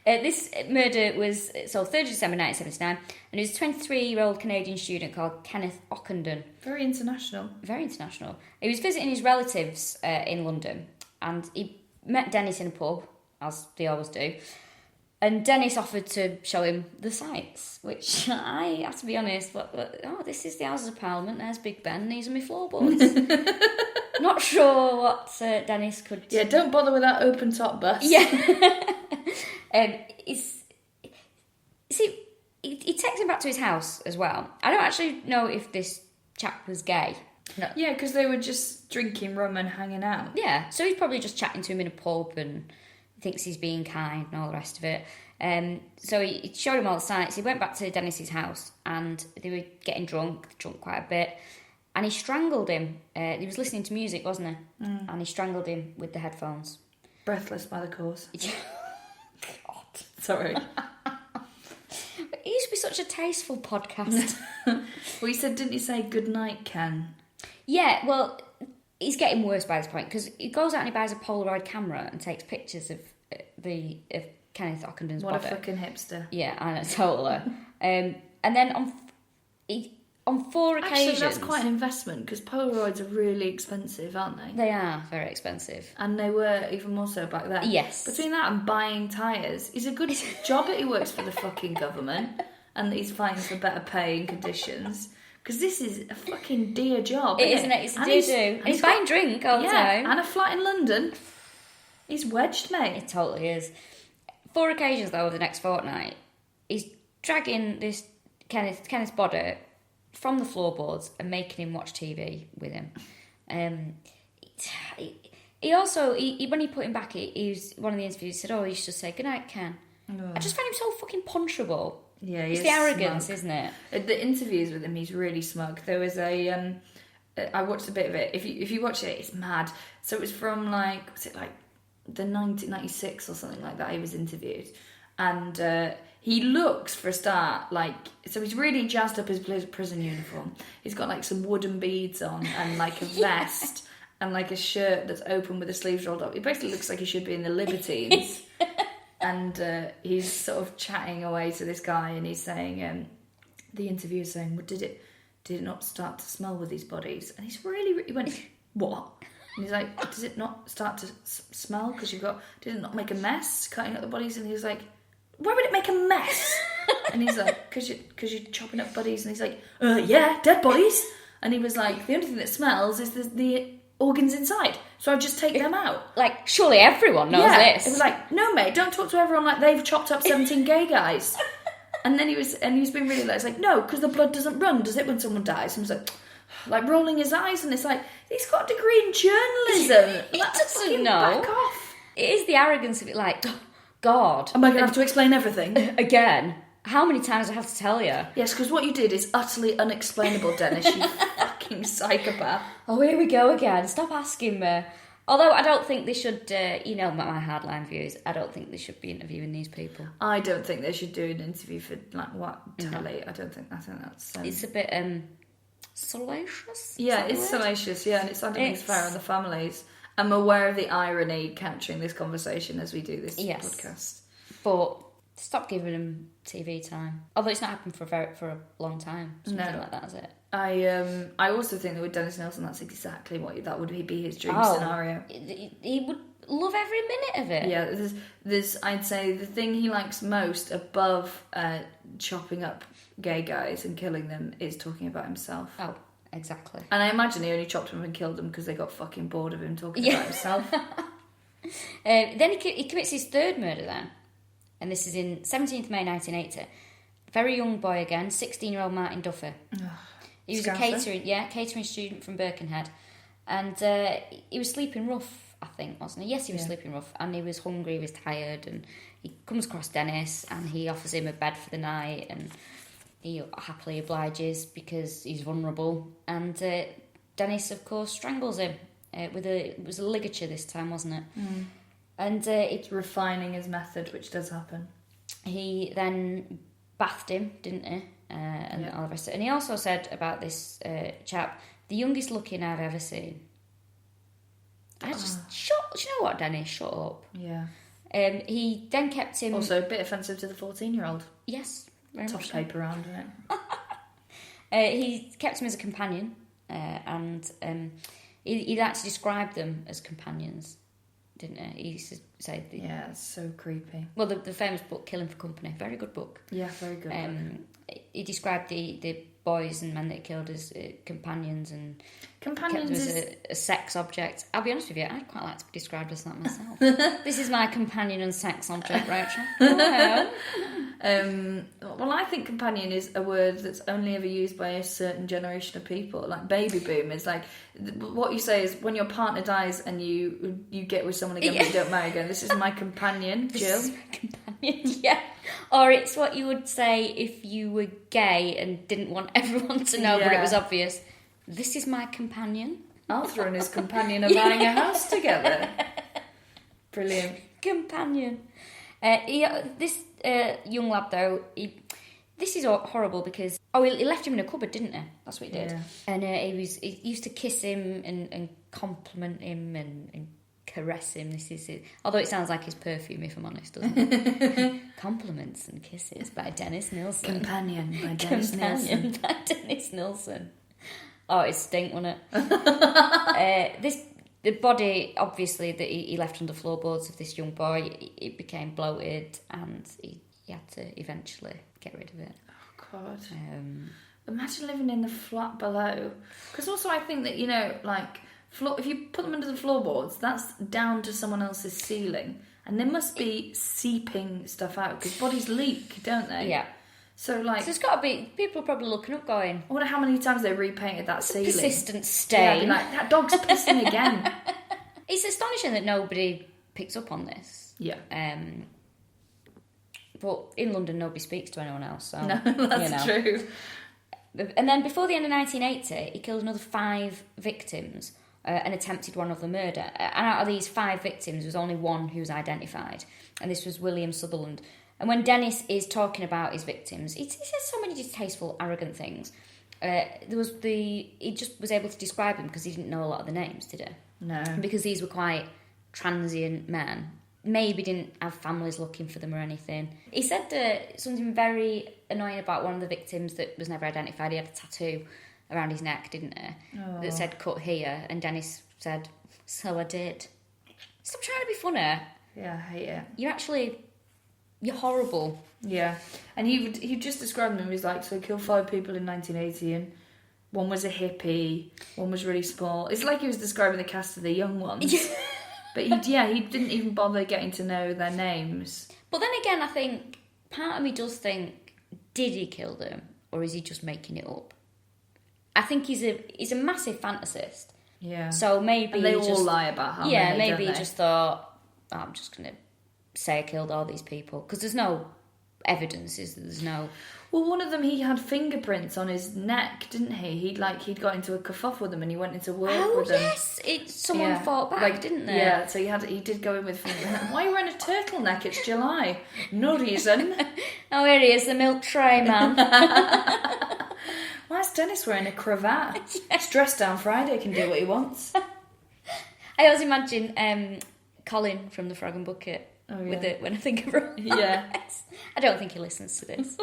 This murder was, 3rd of December 1979, and it was a 23-year-old Canadian student called Kenneth Ockenden. Very international. Very international. He was visiting his relatives in London, and he met Dennis in a pub, as they always do, and Dennis offered to show him the sights, which I have to be honest, this is the Houses of Parliament, there's Big Ben, these are my floorboards. Not sure what Dennis could... Yeah, don't bother with that open-top bus. Yeah. He takes him back to his house as well. I don't actually know if this chap was gay. No. Yeah, because they were just drinking rum and hanging out. Yeah, so he's probably just chatting to him in a pub and thinks he's being kind and all the rest of it. So he showed him all the sights. He went back to Dennis's house and they were getting drunk quite a bit. And he strangled him. He was listening to music, wasn't he? And he strangled him with the headphones. Breathless by the course. God. Sorry. It used to be such a tasteful podcast. Well, didn't you say good night, Ken? Yeah, well, he's getting worse by this point because he goes out and he buys a Polaroid camera and takes pictures of Kenneth Ockenden's body. What a fucking hipster. Yeah, I know, totally. And then on 4 occasions... Actually, that's quite an investment because Polaroids are really expensive, aren't they? They are very expensive. And they were even more so back then. Yes. Between that and buying tyres, it's a good job that he works for the fucking government and that he's fighting for better pay and conditions. Because this is a fucking dear job, isn't it? It's a dear do. He's buying drink all the time. And a flat in London. He's wedged, mate. It totally is. 4 occasions, though, over the next fortnight, he's dragging this Kenneth's body from the floorboards and making him watch TV with him. He also, when he put him back, he was, one of the interviews, he said, "Oh, you should just say goodnight, Ken." Oh. I just find him so fucking punchable. Yeah, it's the arrogance, smug. Isn't it? The interviews with him, he's really smug. There was I watched a bit of it. If you watch it, it's mad. So it was from was it the 1996 or something like that? He was interviewed, and he looks, for a start, so he's really jazzed up his prison uniform. He's got some wooden beads on and a vest and a shirt that's open with the sleeves rolled up. He basically looks like he should be in the Libertines. And he's sort of chatting away to this guy, and he's saying, the interviewer's saying, "Well, did it not start to smell with these bodies?" And he went, "What?" And he's like, "Does it not start to smell because did it not make a mess cutting up the bodies?" And he was like, "Why would it make a mess?" And he's like, "Because you're chopping up bodies." And he's like, "Yeah, dead bodies." And he was like, "The only thing that smells is the organs inside, so I just take them out." Surely everyone knows this. It was like, "No, mate, don't talk to everyone like they've chopped up 17 gay guys." And then he was being really it's like, "No, because the blood doesn't run, does it, when someone dies?" And he was like rolling his eyes, and it's like, he's got a degree in journalism. He doesn't know. Back off. It is the arrogance of it, God. Am I going to have to explain everything? Again? How many times do I have to tell you? Yes, because what you did is utterly unexplainable, Dennis, you fucking psychopath. Oh, here we go again. Stop asking me. Although I don't think they should, my hardline views, I don't think they should be interviewing these people. I don't think they should do an interview for, telly. No. I think that's... It's a bit, salacious? Yeah, it's salacious, yeah, and I don't think it's fair on the families. I'm aware of the irony capturing this conversation as we do this podcast. But stop giving them TV time. Although it's not happened for a long time. Something like that, is it? I also think that with Dennis Nilsen, that's exactly that would be his dream scenario. He would love every minute of it. Yeah, there's I'd say the thing he likes most above chopping up gay guys and killing them is talking about himself. Oh, exactly. And I imagine he only chopped them and killed them because they got fucking bored of him talking about himself. Then he commits his third murder then. And this is in 17th May 1980. Very young boy again, 16-year-old Martin Duffy. He was a catering student from Birkenhead. And he was sleeping rough, I think, wasn't he? Yes, he was sleeping rough. And he was hungry, he was tired. And he comes across Dennis and he offers him a bed for the night. And he happily obliges because he's vulnerable. And Dennis, of course, strangles him. It was a ligature this time, wasn't it? Mm. And it's refining his method, which does happen. He then bathed him, didn't he? And all the rest of it. And he also said about this chap, the youngest looking I've ever seen. I just do you know what, Dennis? Shut up. Yeah. He then kept him. Also, a bit offensive to the 14-year-old. Yes, very much. Toss paper around, isn't it? He kept him as a companion, and he liked to describe them as companions, didn't he? He used to say, it's so creepy. Well, the famous book "Killing for Company," very good book. Yeah, very good. He described the boys and men that he killed as companions and kept them Companions as is... a sex object. I'll be honest with you, I'd quite like to be described as that myself. This is my companion and sex object, Rachel. Well, Well, I think companion is a word that's only ever used by a certain generation of people. Like baby boom is like what you say is when your partner dies and you get with someone again but you don't marry again. This is my companion, Jill. This is my companion, yeah. Or it's what you would say if you were gay and didn't want everyone to know, but it was obvious. This is my companion. Arthur and his companion are buying a house together. Brilliant. Companion. This young lad, though, this is horrible because... Oh, he left him in a cupboard, didn't he? That's what he did. Yeah. And he used to kiss him and compliment him and caress him. This is it. Although it sounds like his perfume, if I'm honest, doesn't it? Compliments and Kisses by Dennis Nilsen. Companion by Dennis Nilsen. Companion by Dennis Nilsen. Oh, it stink, wasn't it? The body, obviously, that he left on the floorboards of this young boy, it became bloated and he had to eventually get rid of it. Oh, God. Imagine living in the flat below. Because also I think that, if you put them under the floorboards, that's down to someone else's ceiling. And they must be seeping stuff out because bodies leak, don't they? Yeah. So there's got to be... People are probably looking up going... I wonder how many times they repainted that ceiling. Persistent stain. Yeah, like, that dog's pissing again. It's astonishing that nobody picks up on this. Yeah. But in London, nobody speaks to anyone else. So, no, that's true. And then before the end of 1980, he killed another 5 victims and attempted one other murder. And out of these 5 victims, there was only one who was identified. And this was William Sutherland. And when Dennis is talking about his victims, he says so many distasteful, arrogant things. He just was able to describe them because he didn't know a lot of the names, did he? No. Because these were quite transient men. Maybe didn't have families looking for them or anything. He said something very annoying about one of the victims that was never identified. He had a tattoo around his neck, didn't he? Oh. That said, cut here. And Dennis said, so I did. Stop trying to be funny. Yeah, I hate it. You're horrible. Yeah. And he just described them as like, so he killed 5 people in 1980 and one was a hippie, one was really small. It's like he was describing the cast of The Young Ones. But he didn't even bother getting to know their names. But then again, I think, part of me does think, did he kill them? Or is he just making it up? I think he's a massive fantasist. Yeah. So maybe and they all lie about how many, maybe he just thought, I'm just going to say I killed all these people. Because there's no evidence, there's no... Well, one of them, he had fingerprints on his neck, didn't he? He'd got into a kerfuffle with them and he went into work with them. Oh, yes! Someone fought back, didn't they? Yeah, so he did go in with fingerprints. Why are you wearing a turtleneck? It's July. No reason. Oh, here he is, the milk tray man. Why is Dennis wearing a cravat? He's dressed down Friday, can do what he wants. I always imagine Colin from the Frog and Bucket with it when I think of Ross. Yeah. I don't think he listens to this.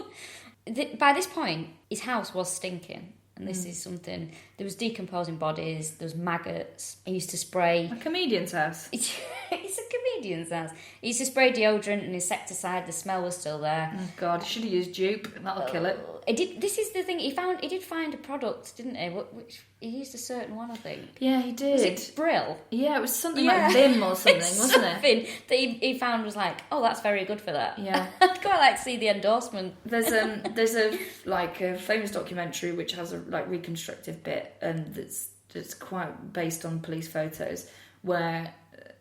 By this point, his house was stinking. And this is something... There was decomposing bodies, there was maggots. He used to spray... A comedian's house. It's a comedian's house. He used to spray deodorant and insecticide. The smell was still there. Oh, God. He should have used dupe. That'll kill it. This is the thing. He did find a product, didn't he? Which he used a certain one, I think. Yeah, he did. Was it Brill? Yeah, it was something like Vim or something, wasn't it? Something that he found was like, oh, that's very good for that. Yeah. I'd quite like to see the endorsement. There's a famous documentary which has a reconstructive bit and that's quite based on police photos where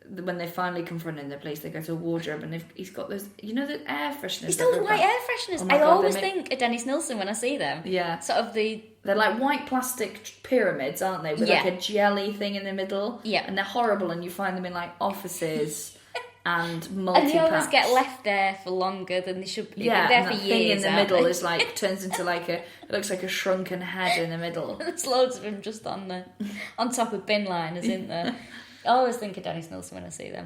when they finally confront him in the police, they go to a wardrobe and he's got those, the air fresheners. He's those white air fresheners. Oh I always think of Dennis Nilsen when I see them. Yeah. Sort of they're like white plastic pyramids, aren't they? With like a jelly thing in the middle. Yeah. And they're horrible and you find them in like offices and multi-packs. And they always get left there for longer than they should be. Yeah, they're and for that years, thing in the middle is like, turns into it looks like a shrunken head in the middle. There's loads of them just on top of bin liners, isn't there? I always think of Dennis Nilsen when I see them.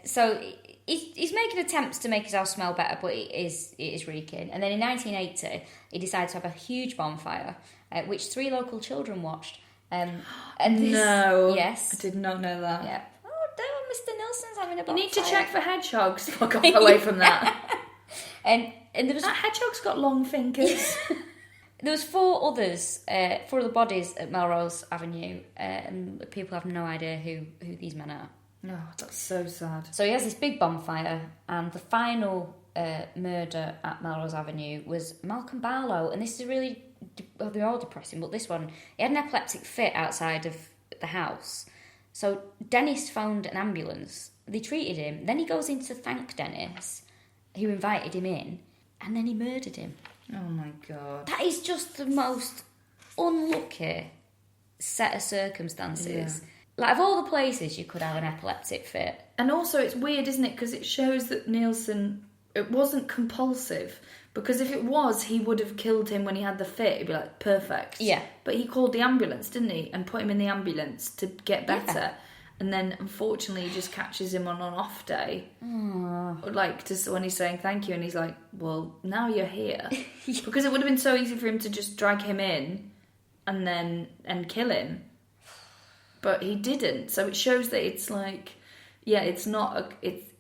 So he's making attempts to make his house smell better, but it is reeking. And then in 1980, he decided to have a huge bonfire, which 3 local children watched. No. Yes. I did not know that. Yeah. Oh, no, Mr. Nilsen's having a bonfire. You need to check for hedgehogs. Fuck off away from that. And there was... That hedgehog's got long fingers. There was four other bodies at Melrose Avenue, and people have no idea who these men are. No, that's so sad. So he has this big bonfire, and the final murder at Melrose Avenue was Malcolm Barlow, and this is really, well, they're all depressing, but this one, he had an epileptic fit outside of the house. So Dennis phoned an ambulance, they treated him, then he goes in to thank Dennis, who invited him in, and then he murdered him. Oh my God. That is just the most unlucky set of circumstances. Yeah. Like, of all the places you could have an epileptic fit. And also, it's weird, isn't it? Because it shows that Nilsen, it wasn't compulsive. Because if it was, he would have killed him when he had the fit. He'd be like, perfect. Yeah. But he called the ambulance, didn't he? And put him in the ambulance to get better. Yeah. And then, unfortunately, he just catches him on an off day. Aww. Like, just when he's saying thank you, and he's like, well, now you're here. Because it would have been so easy for him to just drag him in and kill him. But he didn't. So it shows that it's like, yeah, it's not it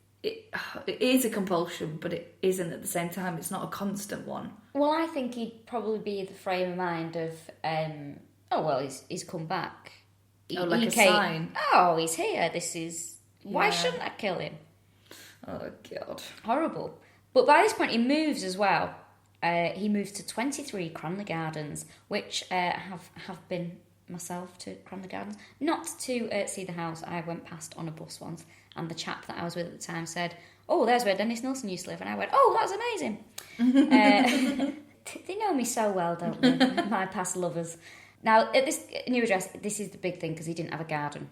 is a compulsion, but it isn't at the same time. It's not a constant one. Well, I think he'd probably be the frame of mind of, oh, well, he's come back. Like a sign. Oh, he's here. This is... Yeah. Why shouldn't I kill him? Oh, God. Horrible. But by this point, he moves as well. He moves to 23 Cranley Gardens, which have been myself to Cranley Gardens. Not to see the house. I went past on a bus once, and the chap that I was with at the time said, oh, there's where Dennis Nilsen used to live. And I went, oh, that's amazing. They know me so well, don't they? My past lovers. Now, at this new address, this is the big thing, because he didn't have a garden.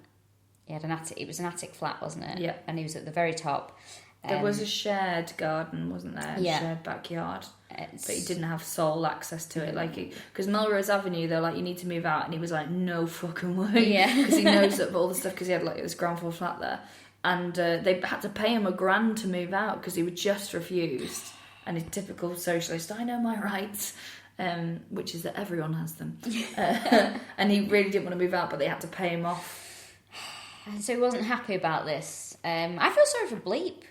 He had an attic. It was an attic flat, wasn't it? Yeah. And he was at the very top. There was a shared garden, wasn't there? Yeah. A shared backyard. But he didn't have sole access to it. Like, because Melrose Avenue, they're like, you need to move out. And he was like, no fucking way. Yeah. Because he knows that all the stuff, because he had like this ground floor flat there. And they had to pay him $1,000 to move out because he would just refused. And he's typical socialist, I know my rights. Which is that everyone has them. And he really didn't want to move out, but they had to pay him off. And so he wasn't happy about this. I feel sorry for Bleep.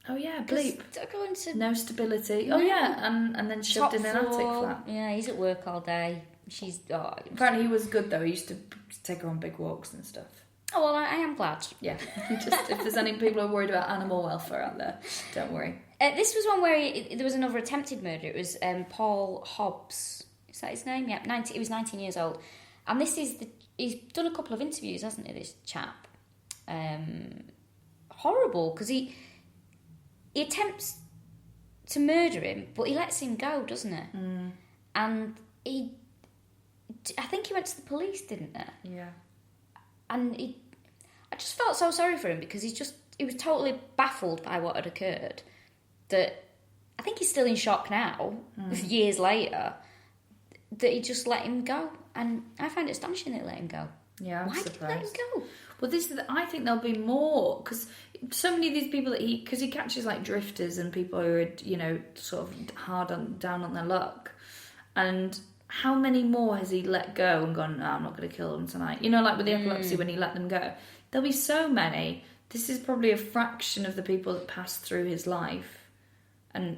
Oh yeah, Bleep. Going to no stability. Oh yeah, and then shoved in an attic flat. Yeah, he's at work all day. She's... Oh, apparently he was good though. He used to take her on big walks and stuff. Oh, well, I am glad. Yeah. Just if there's any people who are worried about animal welfare out there, don't worry. This was one where there was another attempted murder. It was Paul Hobbs. Is that his name? Yeah, he was 19 years old. And this is he's done a couple of interviews, hasn't he, this chap? Horrible, because he attempts to murder him, but he lets him go, doesn't he? Mm. And I think he went to the police, didn't he? Yeah. And I just felt so sorry for him, because he was totally baffled by what had occurred. That I think he's still in shock now, years later, that he just let him go. And I find it astonishing that he let him go. Yeah, I'm Why surprised. did he let him go? Well, I think there'll be more, because so many of these people that he catches like drifters and people who are, sort of down on their luck. And how many more has he let go and gone, no, I'm not going to kill them tonight? Like with the epilepsy, when he let them go. There'll be so many. This is probably a fraction of the people that passed through his life. And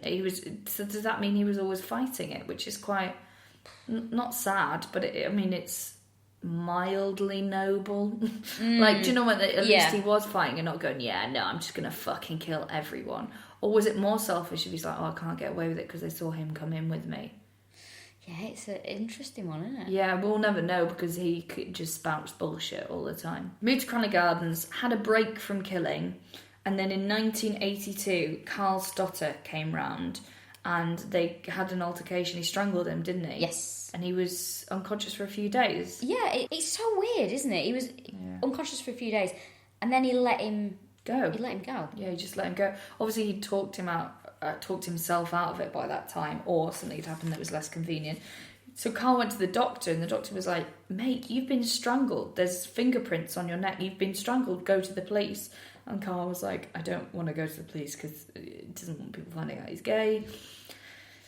so does that mean he was always fighting it? Which is quite, not sad, but it's mildly noble. Like, do you know what? At least he was fighting and not going, yeah, no, I'm just going to fucking kill everyone. Or was it more selfish if he's like, oh, I can't get away with it because they saw him come in with me? Yeah, it's an interesting one, isn't it? Yeah, we'll never know, because he could just spouts bullshit all the time. Moved to Cranley Gardens, had a break from killing, and then in 1982, Carl Stotter came round and they had an altercation. He strangled him, didn't he? Yes. And he was unconscious for a few days. Yeah, it's so weird, isn't it? He was unconscious for a few days, and then he let him go. Yeah, he just let him go. Obviously, he talked himself out of it by that time, or something had happened that was less convenient. So Carl went to the doctor, and the doctor was like, mate, you've been strangled. There's fingerprints on your neck. You've been strangled. Go to the police. And Carl was like, I don't want to go to the police because he doesn't want people finding out he's gay.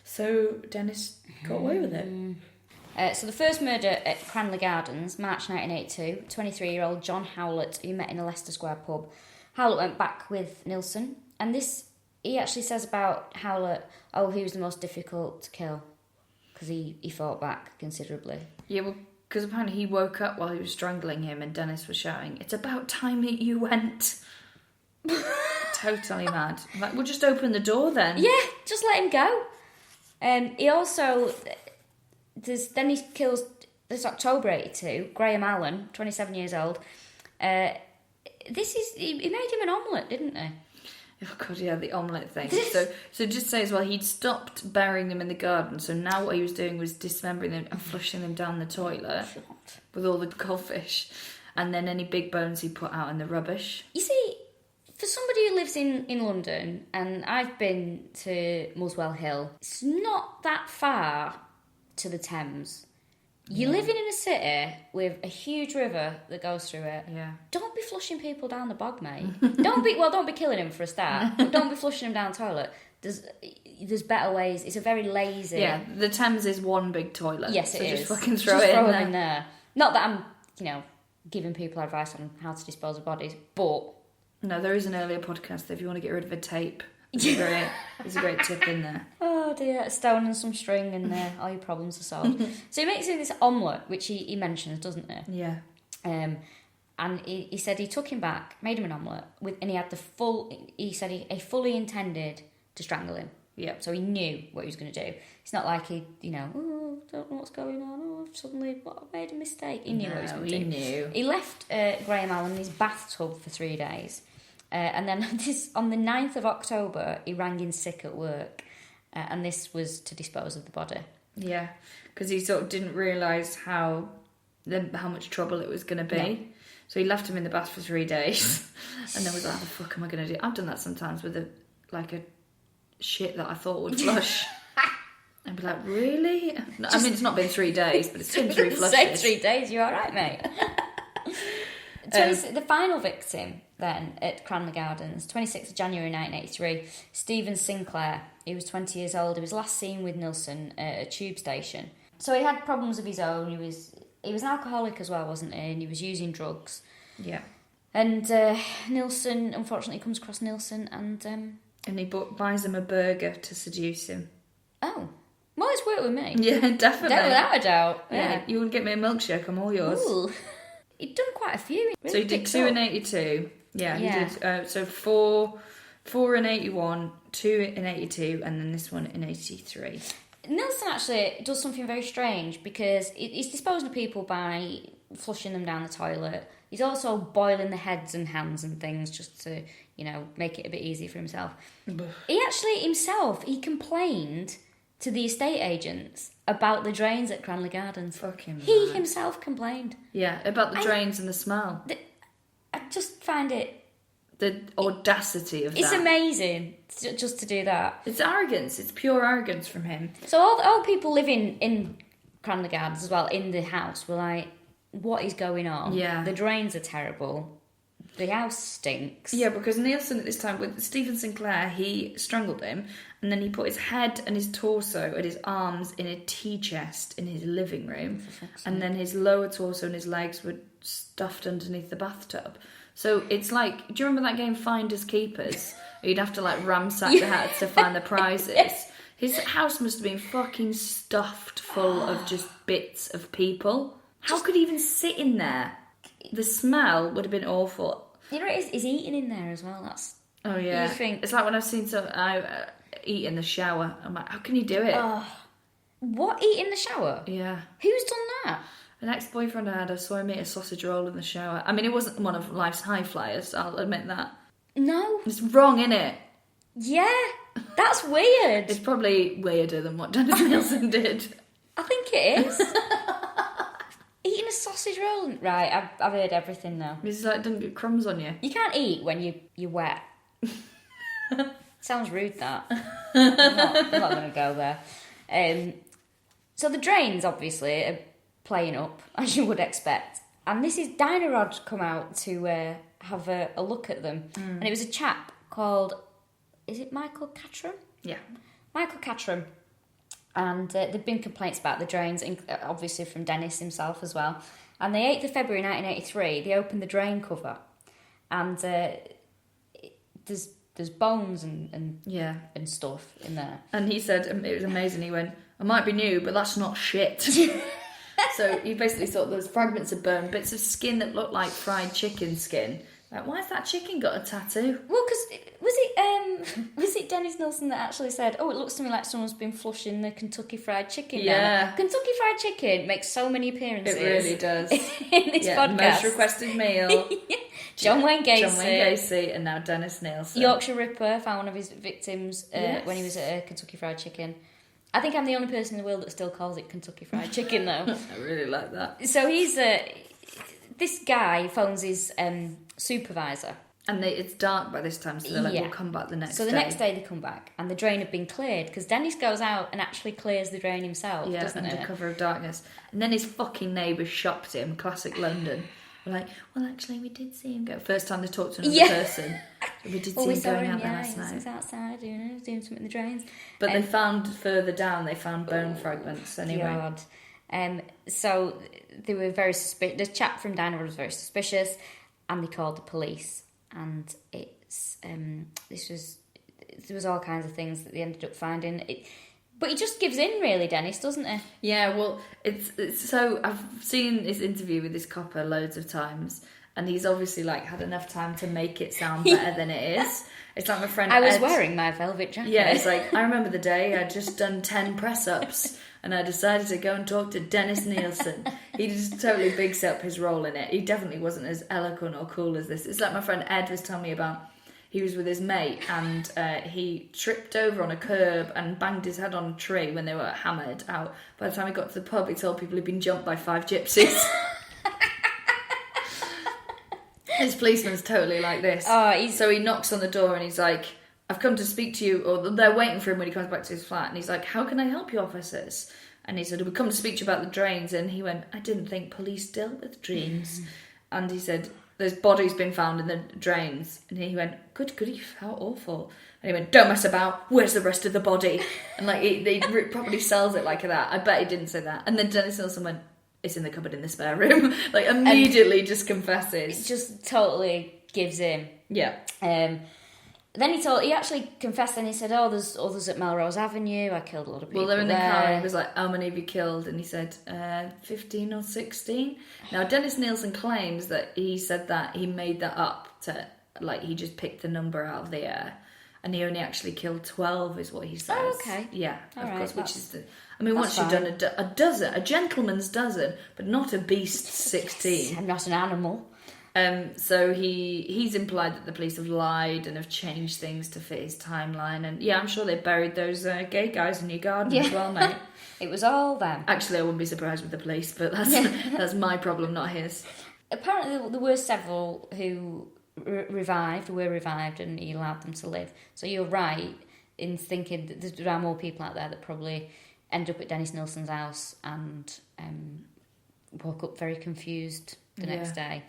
So Dennis got away with it. So the first murder at Cranley Gardens, March 1982, 23-year-old John Howlett, who met in a Leicester Square pub. Howlett went back with Nilsen, and he actually says about Howlett, he was the most difficult to kill. because he fought back considerably. Yeah, well, because apparently he woke up while he was strangling him and Dennis was shouting, "It's about time that you went." Totally mad. I'm like, we'll just open the door then. Yeah, just let him go. He also... Then he kills... This October 82, Graham Allen, 27 years old. He made him an omelette, didn't he? Oh god, yeah, the omelette thing. So just say as well, he'd stopped burying them in the garden, so now what he was doing was dismembering them and flushing them down the toilet with all the goldfish, and then any big bones he put out in the rubbish. You see, for somebody who lives in London, and I've been to Muswell Hill, it's not that far to the Thames. You're living in a city with a huge river that goes through it. Yeah. Don't be flushing people down the bog, mate. Don't be killing them for a start. But don't be flushing them down the toilet. There's better ways. It's a very lazy... Yeah, the Thames is one big toilet. Yes, it is. Just fucking throw them in there. Not that I'm, giving people advice on how to dispose of bodies, but... No, there is an earlier podcast if you want to get rid of a tape. There's a great tip in there. Oh dear, a stone and some string and all your problems are solved. So he makes him this omelette, which he mentions, doesn't he? Yeah. And he said he took him back, made him an omelette, and he had he said he fully intended to strangle him. Yeah. So he knew what he was going to do. It's not like he, don't know what's going on, suddenly I made a mistake. He knew what he was going to do. He knew. He left Graham Allen in his bathtub for 3 days. And then on the 9th of October, he rang in sick at work. And this was to dispose of the body. Yeah, because he sort of didn't realise how much trouble it was going to be. Yeah. So he left him in the bath for 3 days. And then was like, how the fuck am I going to do? I've done that sometimes with a shit that I thought would flush. I'd be like, really? No, I mean, it's not been 3 days, but it's been 3 flushes. Say 3 days, you all right, mate? The final victim then at Cranley Gardens, 26th of January 1983, Stephen Sinclair. He was 20 years old. He was last seen with Nilsen at a tube station. So he had problems of his own. He was an alcoholic as well, wasn't he? And he was using drugs. Yeah. And Nilsen, unfortunately, comes across Nilsen and he buys him a burger to seduce him. Oh. Well, it's worked with me. Yeah, definitely. Without a doubt. Yeah. You would get me a milkshake, I'm all yours. Ooh. He'd done quite a few. Really, so he did 2 in 82. Yeah, he did. So 4 in 81, 2 in 82, and then this one in 83. Nilsen actually does something very strange because he's disposing of people by flushing them down the toilet. He's also boiling the heads and hands and things just to, make it a bit easier for himself. He actually himself, he complained to the estate agents about the drains at Cranley Gardens. Fucking He mad. himself complained. Yeah, about the drains and the smell. I just find it... The audacity of that. It's amazing just to do that. It's arrogance. It's pure arrogance from him. So all people living in Cranley Gardens as well, in the house, were like, what is going on? Yeah. The drains are terrible. The house stinks. Yeah, because Nilsen at this time, with Stephen Sinclair, he strangled him, and then he put his head and his torso and his arms in a tea chest in his living room, and then his lower torso and his legs were stuffed underneath the bathtub. So it's like, do you remember that game Finders Keepers? You'd have to ransack the house to find the prizes. Yes. His house must have been fucking stuffed full of just bits of people. How could he even sit in there? The smell would have been awful. You know what he's eating in there as well. That's... Oh yeah. You think... It's like when I've seen eat in the shower. I'm like, how can you do it? What? Eat in the shower? Yeah. Who's done that? An ex-boyfriend I saw him eat a sausage roll in the shower. I mean, it wasn't one of life's high flyers, I'll admit that. No. It's wrong, innit? Yeah. That's weird. It's probably weirder than what Dennis Nilsen did. I think it is. Eating a sausage roll? Right, I've heard everything now. It's like, don't get crumbs on you. You can't eat when you're wet. Sounds rude, that. I'm not going to go there. So the drains, obviously, are playing up, as you would expect. And this is Dynarod come out to have a look at them. And it was a chap called, is it Michael Cattram? Yeah. Michael Cattram. And there'd been complaints about the drains, obviously from Dennis himself as well. And the 8th of February 1983, they opened the drain cover. And there's bones and stuff in there. And he said, it was amazing, he went, I might be new, but that's not shit. So he basically thought there's fragments of bone, bits of skin that looked like fried chicken skin. Like, why has that chicken got a tattoo? Well, because was it Dennis Nilsen that actually said, "Oh, it looks to me like someone's been flushing the Kentucky Fried Chicken." Yeah, down. Kentucky Fried Chicken makes so many appearances. It really does. In this podcast, most requested meal. John Wayne Gacy, and now Dennis Nilsen. Yorkshire Ripper found one of his victims when he was at Kentucky Fried Chicken. I think I'm the only person in the world that still calls it Kentucky Fried Chicken, though. I really like that. So he's this guy phones his supervisor. And it's dark by this time, so they're like, we'll come back the next day. So the next day they come back, and the drain had been cleared, because Dennis goes out and actually clears the drain himself, doesn't under cover of darkness. And then his fucking neighbours shopped him, classic London. We're like, well, actually, we did see him go. First time they talked to another person. We did see him going out there last night. He was outside doing something in the drains. But they found further down, they found bone fragments anyway. God. So they were very suspicious. The chap from Dahmer was very suspicious, and they called the police. And it's there was all kinds of things that they ended up finding. But he just gives in, really, Dennis, doesn't he? Yeah, well, it's so I've seen his interview with this copper loads of times, and he's obviously like had enough time to make it sound better than it is. It's like my friend I was Ed, wearing my velvet jacket. Yeah, it's like, I remember the day I'd just done 10 press-ups and I decided to go and talk to Dennis Nilsen. He just totally bigs up his role in it. He definitely wasn't as eloquent or cool as this. It's like my friend Ed was telling me about. He was with his mate and he tripped over on a curb and banged his head on a tree when they were hammered out. By the time he got to the pub, he told people he'd been jumped by 5 gypsies. His policeman's totally like this. So he knocks on the door and he's like, I've come to speak to you, or they're waiting for him when he comes back to his flat, and he's like, how can I help you, officers? And he said, we've come to speak to you about the drains. And he went, I didn't think police dealt with drains. And he said, there's bodies been found in the drains. And he went, good grief, how awful. And he went, don't mess about, where's the rest of the body? And like they probably sells it like that. I bet he didn't say that. And then Dennis Nilsen went, it's in the cupboard in the spare room. Like immediately just confesses. Just totally gives in. Yeah. Then he actually confessed, and he said, oh, there's others at Melrose Avenue, I killed a lot of people. Well, they're in the car, and he was like, how many have you killed? And he said, 15 or 16. Now, Dennis Nilsen claims that he said that he made that up to, like, he just picked the number out of the air, and he only actually killed 12, is what he says. Oh, okay. Yeah, all of right, course, which is the... I mean, once you've done a dozen, a gentleman's dozen, but not a beast's 16. I'm not an animal. So he's implied that the police have lied and have changed things to fit his timeline. And yeah, I'm sure they buried those gay guys in your garden as well, mate. It was all them. Actually, I wouldn't be surprised with the police, but that's my problem, not his. Apparently, there were several who were revived, and he allowed them to live. So you're right in thinking that there are more people out there that probably end up at Dennis Nilsen's house and woke up very confused the next day.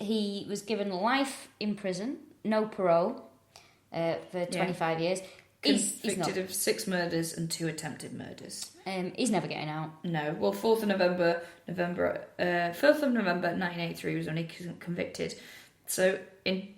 He was given life in prison, no parole, for 25 years. Convicted of 6 murders and 2 attempted murders. He's never getting out. No. Well, 4th of November 1983 was when he convicted. So in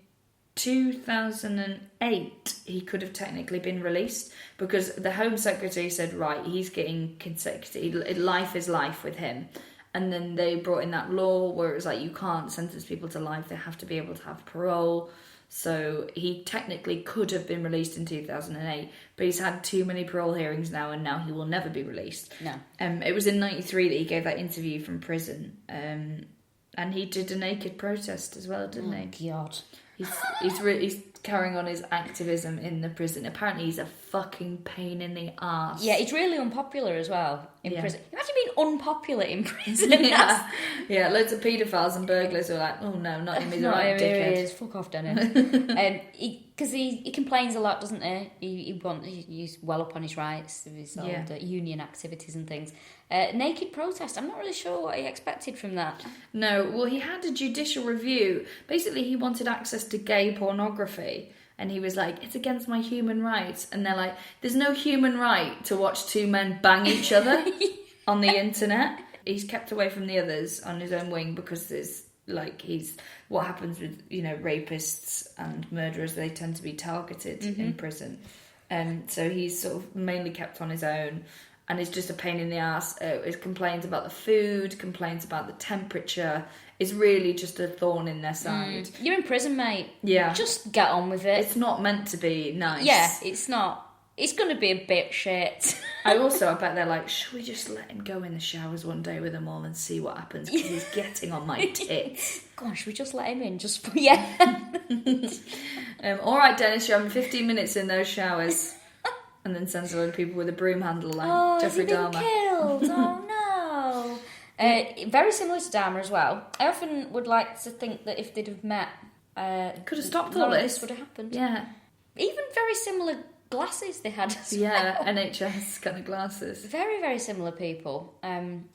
2008, he could have technically been released because the Home Secretary said, right, he's getting consecutive, life is life with him. And then they brought in that law where it was like, you can't sentence people to life, they have to be able to have parole. So he technically could have been released in 2008, but he's had too many parole hearings now, and now he will never be released. No. It was in 93 that he gave that interview from prison. And he did a naked protest as well, didn't he? God. He's carrying on his activism in the prison. Apparently he's a fucking pain in the arse. Yeah, he's really unpopular as well in prison. Imagine being unpopular in prison. Yeah, loads of paedophiles and burglars who are like, oh no, not him, he's a right dickhead. Fuck off, Dennis. Because he complains a lot, doesn't he? He's well up on his rights, his old union activities and things. Naked protest, I'm not really sure what he expected from that. No, well, he had a judicial review. Basically, he wanted access to gay pornography. And he was like, it's against my human rights. And they're like, there's no human right to watch 2 men bang each other on the internet. He's kept away from the others on his own wing because there's what happens with, rapists and murderers, they tend to be targeted in prison. So he's sort of mainly kept on his own. and is just a pain in the ass. It complains about the food, complains about the temperature. Is really just a thorn in their side. You're in prison, mate. Yeah. Just get on with it. It's not meant to be nice. Yeah, it's not. It's going to be a bit shit. I bet they're like, should we just let him go in the showers one day with them all and see what happens? Because he's getting on my tits. Gosh, should we just let him in? Just yeah. All right, Dennis, you're having 15 minutes in those showers. And then sends a load of people with a broom handle like Jeffrey Dahmer. Killed? Oh no. Very similar to Dahmer as well. I often would like to think that if they'd have met, could have stopped all none of this. this would have happened. Yeah. Even very similar glasses they had as well. Yeah, NHS kind of glasses. Very, very similar people.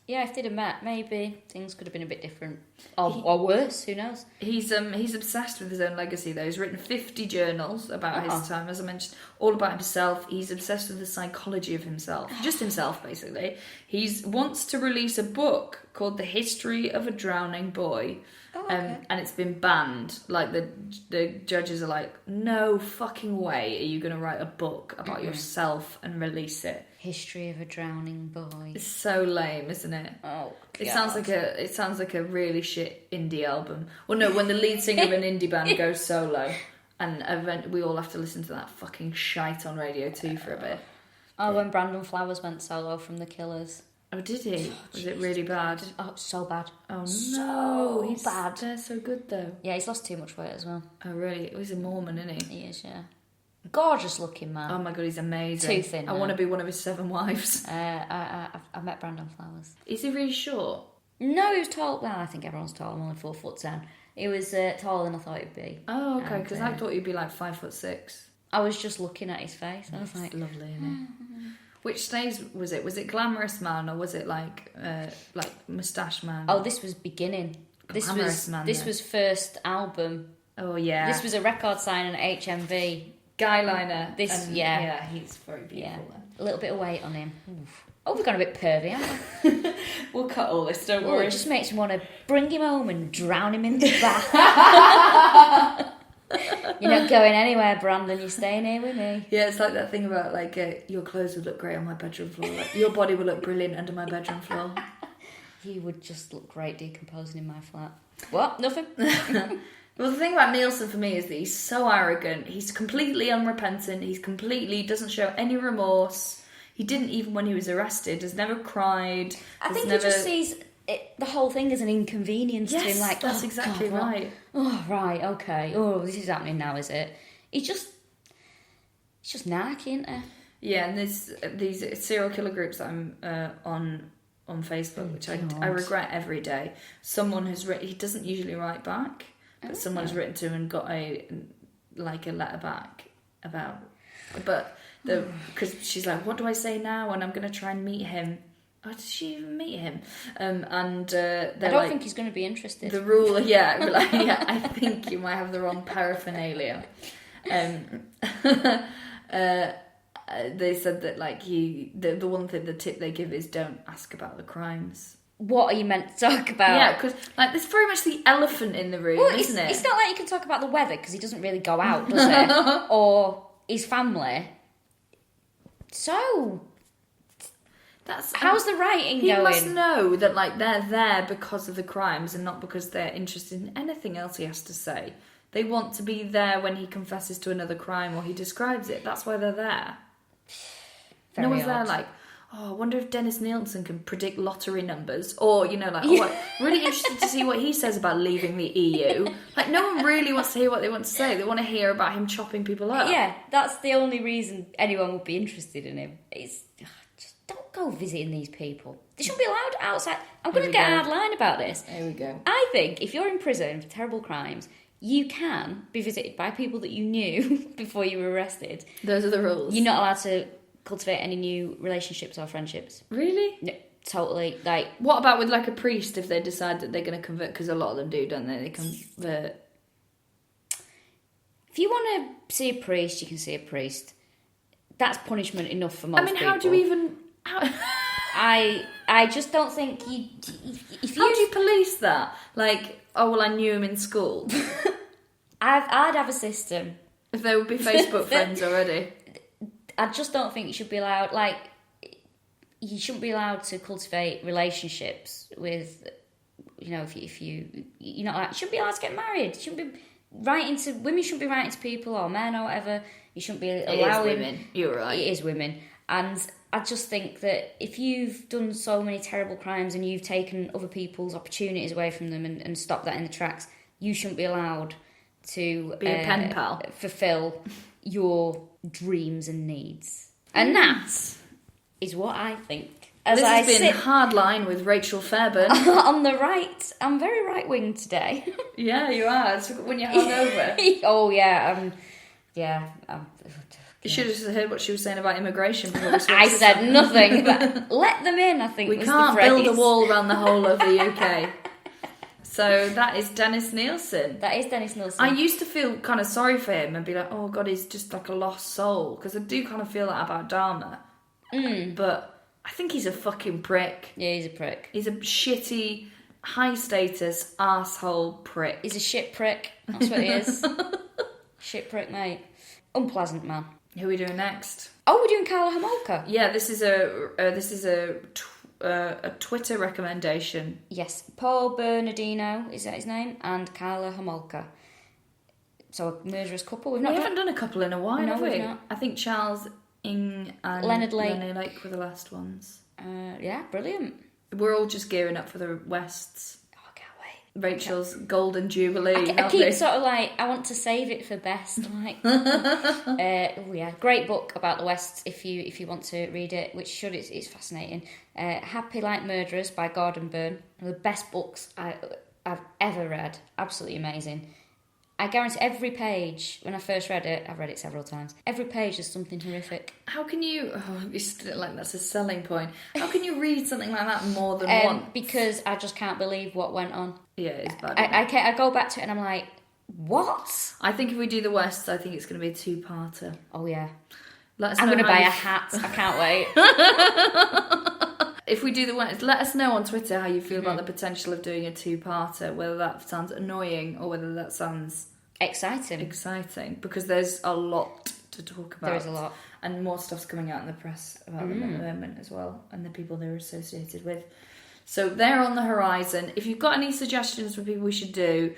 If they'd have met, maybe things could have been a bit different. Or worse, who knows? He's obsessed with his own legacy, though. He's written 50 journals about his time, as I mentioned, all about himself. He's obsessed with the psychology of himself. Just himself, basically. He wants to release a book called The History of a Drowning Boy. And it's been banned. Like, the judges are like, no fucking way are you going to write a book about yourself and release it. History of a Drowning Boy. It's so lame, isn't it? Oh, God. It sounds like a really shit indie album. Well, no, when the lead singer of an indie band goes solo, and we all have to listen to that fucking shite on Radio 2 for a bit. Oh, when Brandon Flowers went solo from the Killers. Oh, did he? Was it really bad? Oh, so bad. Oh, so no. He's bad. They're so good, though. Yeah, he's lost too much weight as well. Oh, really? He's a Mormon, isn't he? He is, yeah. Gorgeous looking man. Oh, my God, he's amazing. Too thin. I want to be one of his 7 wives. I've met Brandon Flowers. Is he really short? No, he was tall. Well, I think everyone's tall. I'm only 4'10". He was taller than I thought he'd be. Oh, okay, because I thought he'd be like 5'6". I was just looking at his face. I was It's like, lovely, isn't it? Which stage was it? Was it Glamorous Man or was it like Moustache Man? oh, this was beginning. Glamorous Man, This then. was first album. Oh, yeah. This was a record signing at HMV. Guyliner. Yeah, he's very beautiful. Yeah, a little bit of weight on him. Oof. Oh, we've gone a bit pervy, haven't we? We'll cut all this, don't Oh, worry. it just makes me want to bring him home and drown him in the bath. You're not going anywhere, Brandon. You're staying here with me. Yeah, it's like that thing about your clothes would look great on my bedroom floor. Like, your body would look brilliant under my bedroom floor. You would just look great decomposing in my flat. What? Nothing? Well, the thing about Nilsen for me is that he's so arrogant. He's completely unrepentant. Doesn't show any remorse. He didn't even when he was arrested. Has never cried. I think he just sees the whole thing as an inconvenience to him. Like, that's exactly God, right. Oh, right, okay. Oh, this is happening now, is it? It's just narky, isn't it? Yeah, and there's these serial killer groups that I'm on Facebook, which I regret every day. Someone has written. He doesn't usually write back, but someone's written to him and got a letter back about. But because she's like, what do I say now? And I'm going to try and meet him. Oh, did she even meet him? I don't think he's going to be interested. The rule, yeah, I think you might have the wrong paraphernalia. They said that the one thing, the tip they give is don't ask about the crimes. What are you meant to talk about? Yeah, because there's very much the elephant in the room, isn't it? It's not like you can talk about the weather because he doesn't really go out, does it? Or his family. So, how's the writing going? He must know that they're there because of the crimes and not because they're interested in anything else he has to say. They want to be there when he confesses to another crime or he describes it. That's why they're there. No one's there I wonder if Dennis Nilsen can predict lottery numbers. Or, really interested to see what he says about leaving the EU. No one really wants to hear what they want to say. They want to hear about him chopping people up. Yeah, that's the only reason anyone would be interested in him. It's just don't go visiting these people. They shouldn't be allowed outside. I'm going to get a hard line about this. There we go. I think if you're in prison for terrible crimes, you can be visited by people that you knew before you were arrested. Those are the rules. You're not allowed to cultivate any new relationships or friendships. Really? No, totally. What about with a priest if they decide that they're going to convert? Because a lot of them do, don't they? They convert. If you want to see a priest, you can see a priest. That's punishment enough for most people. How do you even... I just don't think you... How do you police that? I knew him in school. I'd have a system. If they would be Facebook friends already. I just don't think you should be allowed, you shouldn't be allowed to cultivate relationships with, if you're not like, you shouldn't be allowed to get married. You shouldn't be women shouldn't be writing to people or men or whatever. You shouldn't be allowing. It is women. You're right. It is women. And I just think that if you've done so many terrible crimes and you've taken other people's opportunities away from them and stopped that in the tracks, you shouldn't be allowed to be a pen pal. Fulfill your dreams and needs. And that is what I think. This has been Hardline with Rachel Fairburn. On the right. I'm very right-wing today. Yeah, you are. It's when you're hungover. Oh, yeah. You should have heard what she was saying about immigration before we I said nothing. But let them in, I think, we was can't the phrase. build a wall around the whole of the UK. So that is Dennis Nilsen. That is Dennis Nilsen. I used to feel kind of sorry for him and be like, oh God, he's just like a lost soul. Because I do kind of feel that about Dahmer. But I think he's a fucking prick. Yeah, he's a prick. He's a shitty, high-status, arsehole prick. He's a shit prick. That's what he is. Shit prick, mate. Unpleasant man. Who are we doing next? Oh, we're doing Killa Homolka. Yeah, this is a Twitter recommendation. Yes, Paul Bernardino, is that his name? And Killa Homolka. So a murderous couple. We haven't done a couple in a while, No, have we? we've not. I think Charles Ing and Leonard Lake. Lenny Lake were the last ones. Yeah, brilliant. We're all just gearing up for the Wests. Oh, I can't wait. Rachel's Golden Jubilee. I keep sort of like, I want to save it for best. I'm like, oh yeah, great book about the West if you want to read it, which it's fascinating. Happy Like Murderers by Gordon Byrne, one of the best books I've ever read. Absolutely amazing. I guarantee every page, when I first read it, I've read it several times, every page is something horrific. How can you, like that's a selling point, how can you read something like that more than once? Because I just can't believe what went on. Yeah, it's bad. I go back to it and I'm like, what? I think if we do the West, I think it's going to be a two-parter. Oh yeah. I'm going to buy a hat. I can't wait. If we do the West, let us know on Twitter how you feel about the potential of doing a two-parter, whether that sounds annoying or whether that sounds exciting, because there's a lot to talk about. There is a lot. And more stuff's coming out in the press about them at the moment as well, and the people they're associated with. So they're on the horizon. If you've got any suggestions for people we should do,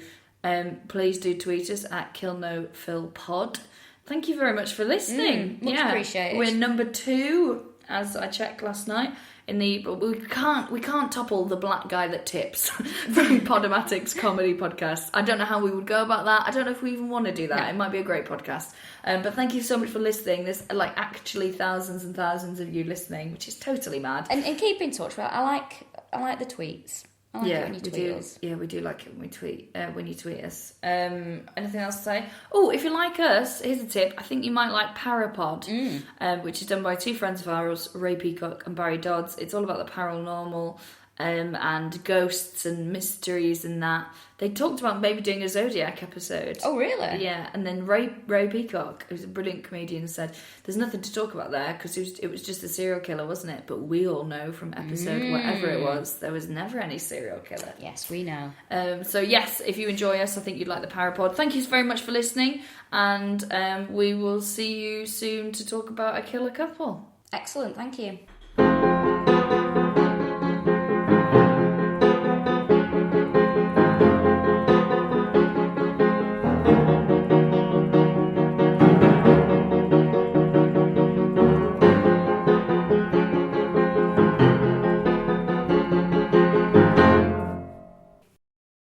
please do tweet us at KillNoPhilPod. Thank you very much for listening. Much appreciated. We're number 2, as I checked last night. But we can't topple the black guy that tips from Podomatics comedy podcast. I don't know how we would go about that. I don't know if we even want to do that. No. It might be a great podcast. But thank you so much for listening. There's like actually thousands and thousands of you listening, which is totally mad. And keep in touch. Well, I like the tweets. I like it when you tweet us. Yeah, we do like it when you tweet us. Anything else to say? Oh, if you like us, here's a tip. I think you might like Parapod, which is done by 2 friends of ours, Ray Peacock and Barry Dodds. It's all about the paranormal and ghosts and mysteries and that. They talked about maybe doing a Zodiac episode. Oh, really? Yeah, and then Ray Peacock, who's a brilliant comedian, said there's nothing to talk about there because it was just a serial killer, wasn't it? But we all know from episode whatever it was, there was never any serial killer. Yes, we know. So yes, if you enjoy us, I think you'd like the Parapod. Thank you very much for listening, and we will see you soon to talk about a killer couple. Excellent, thank you.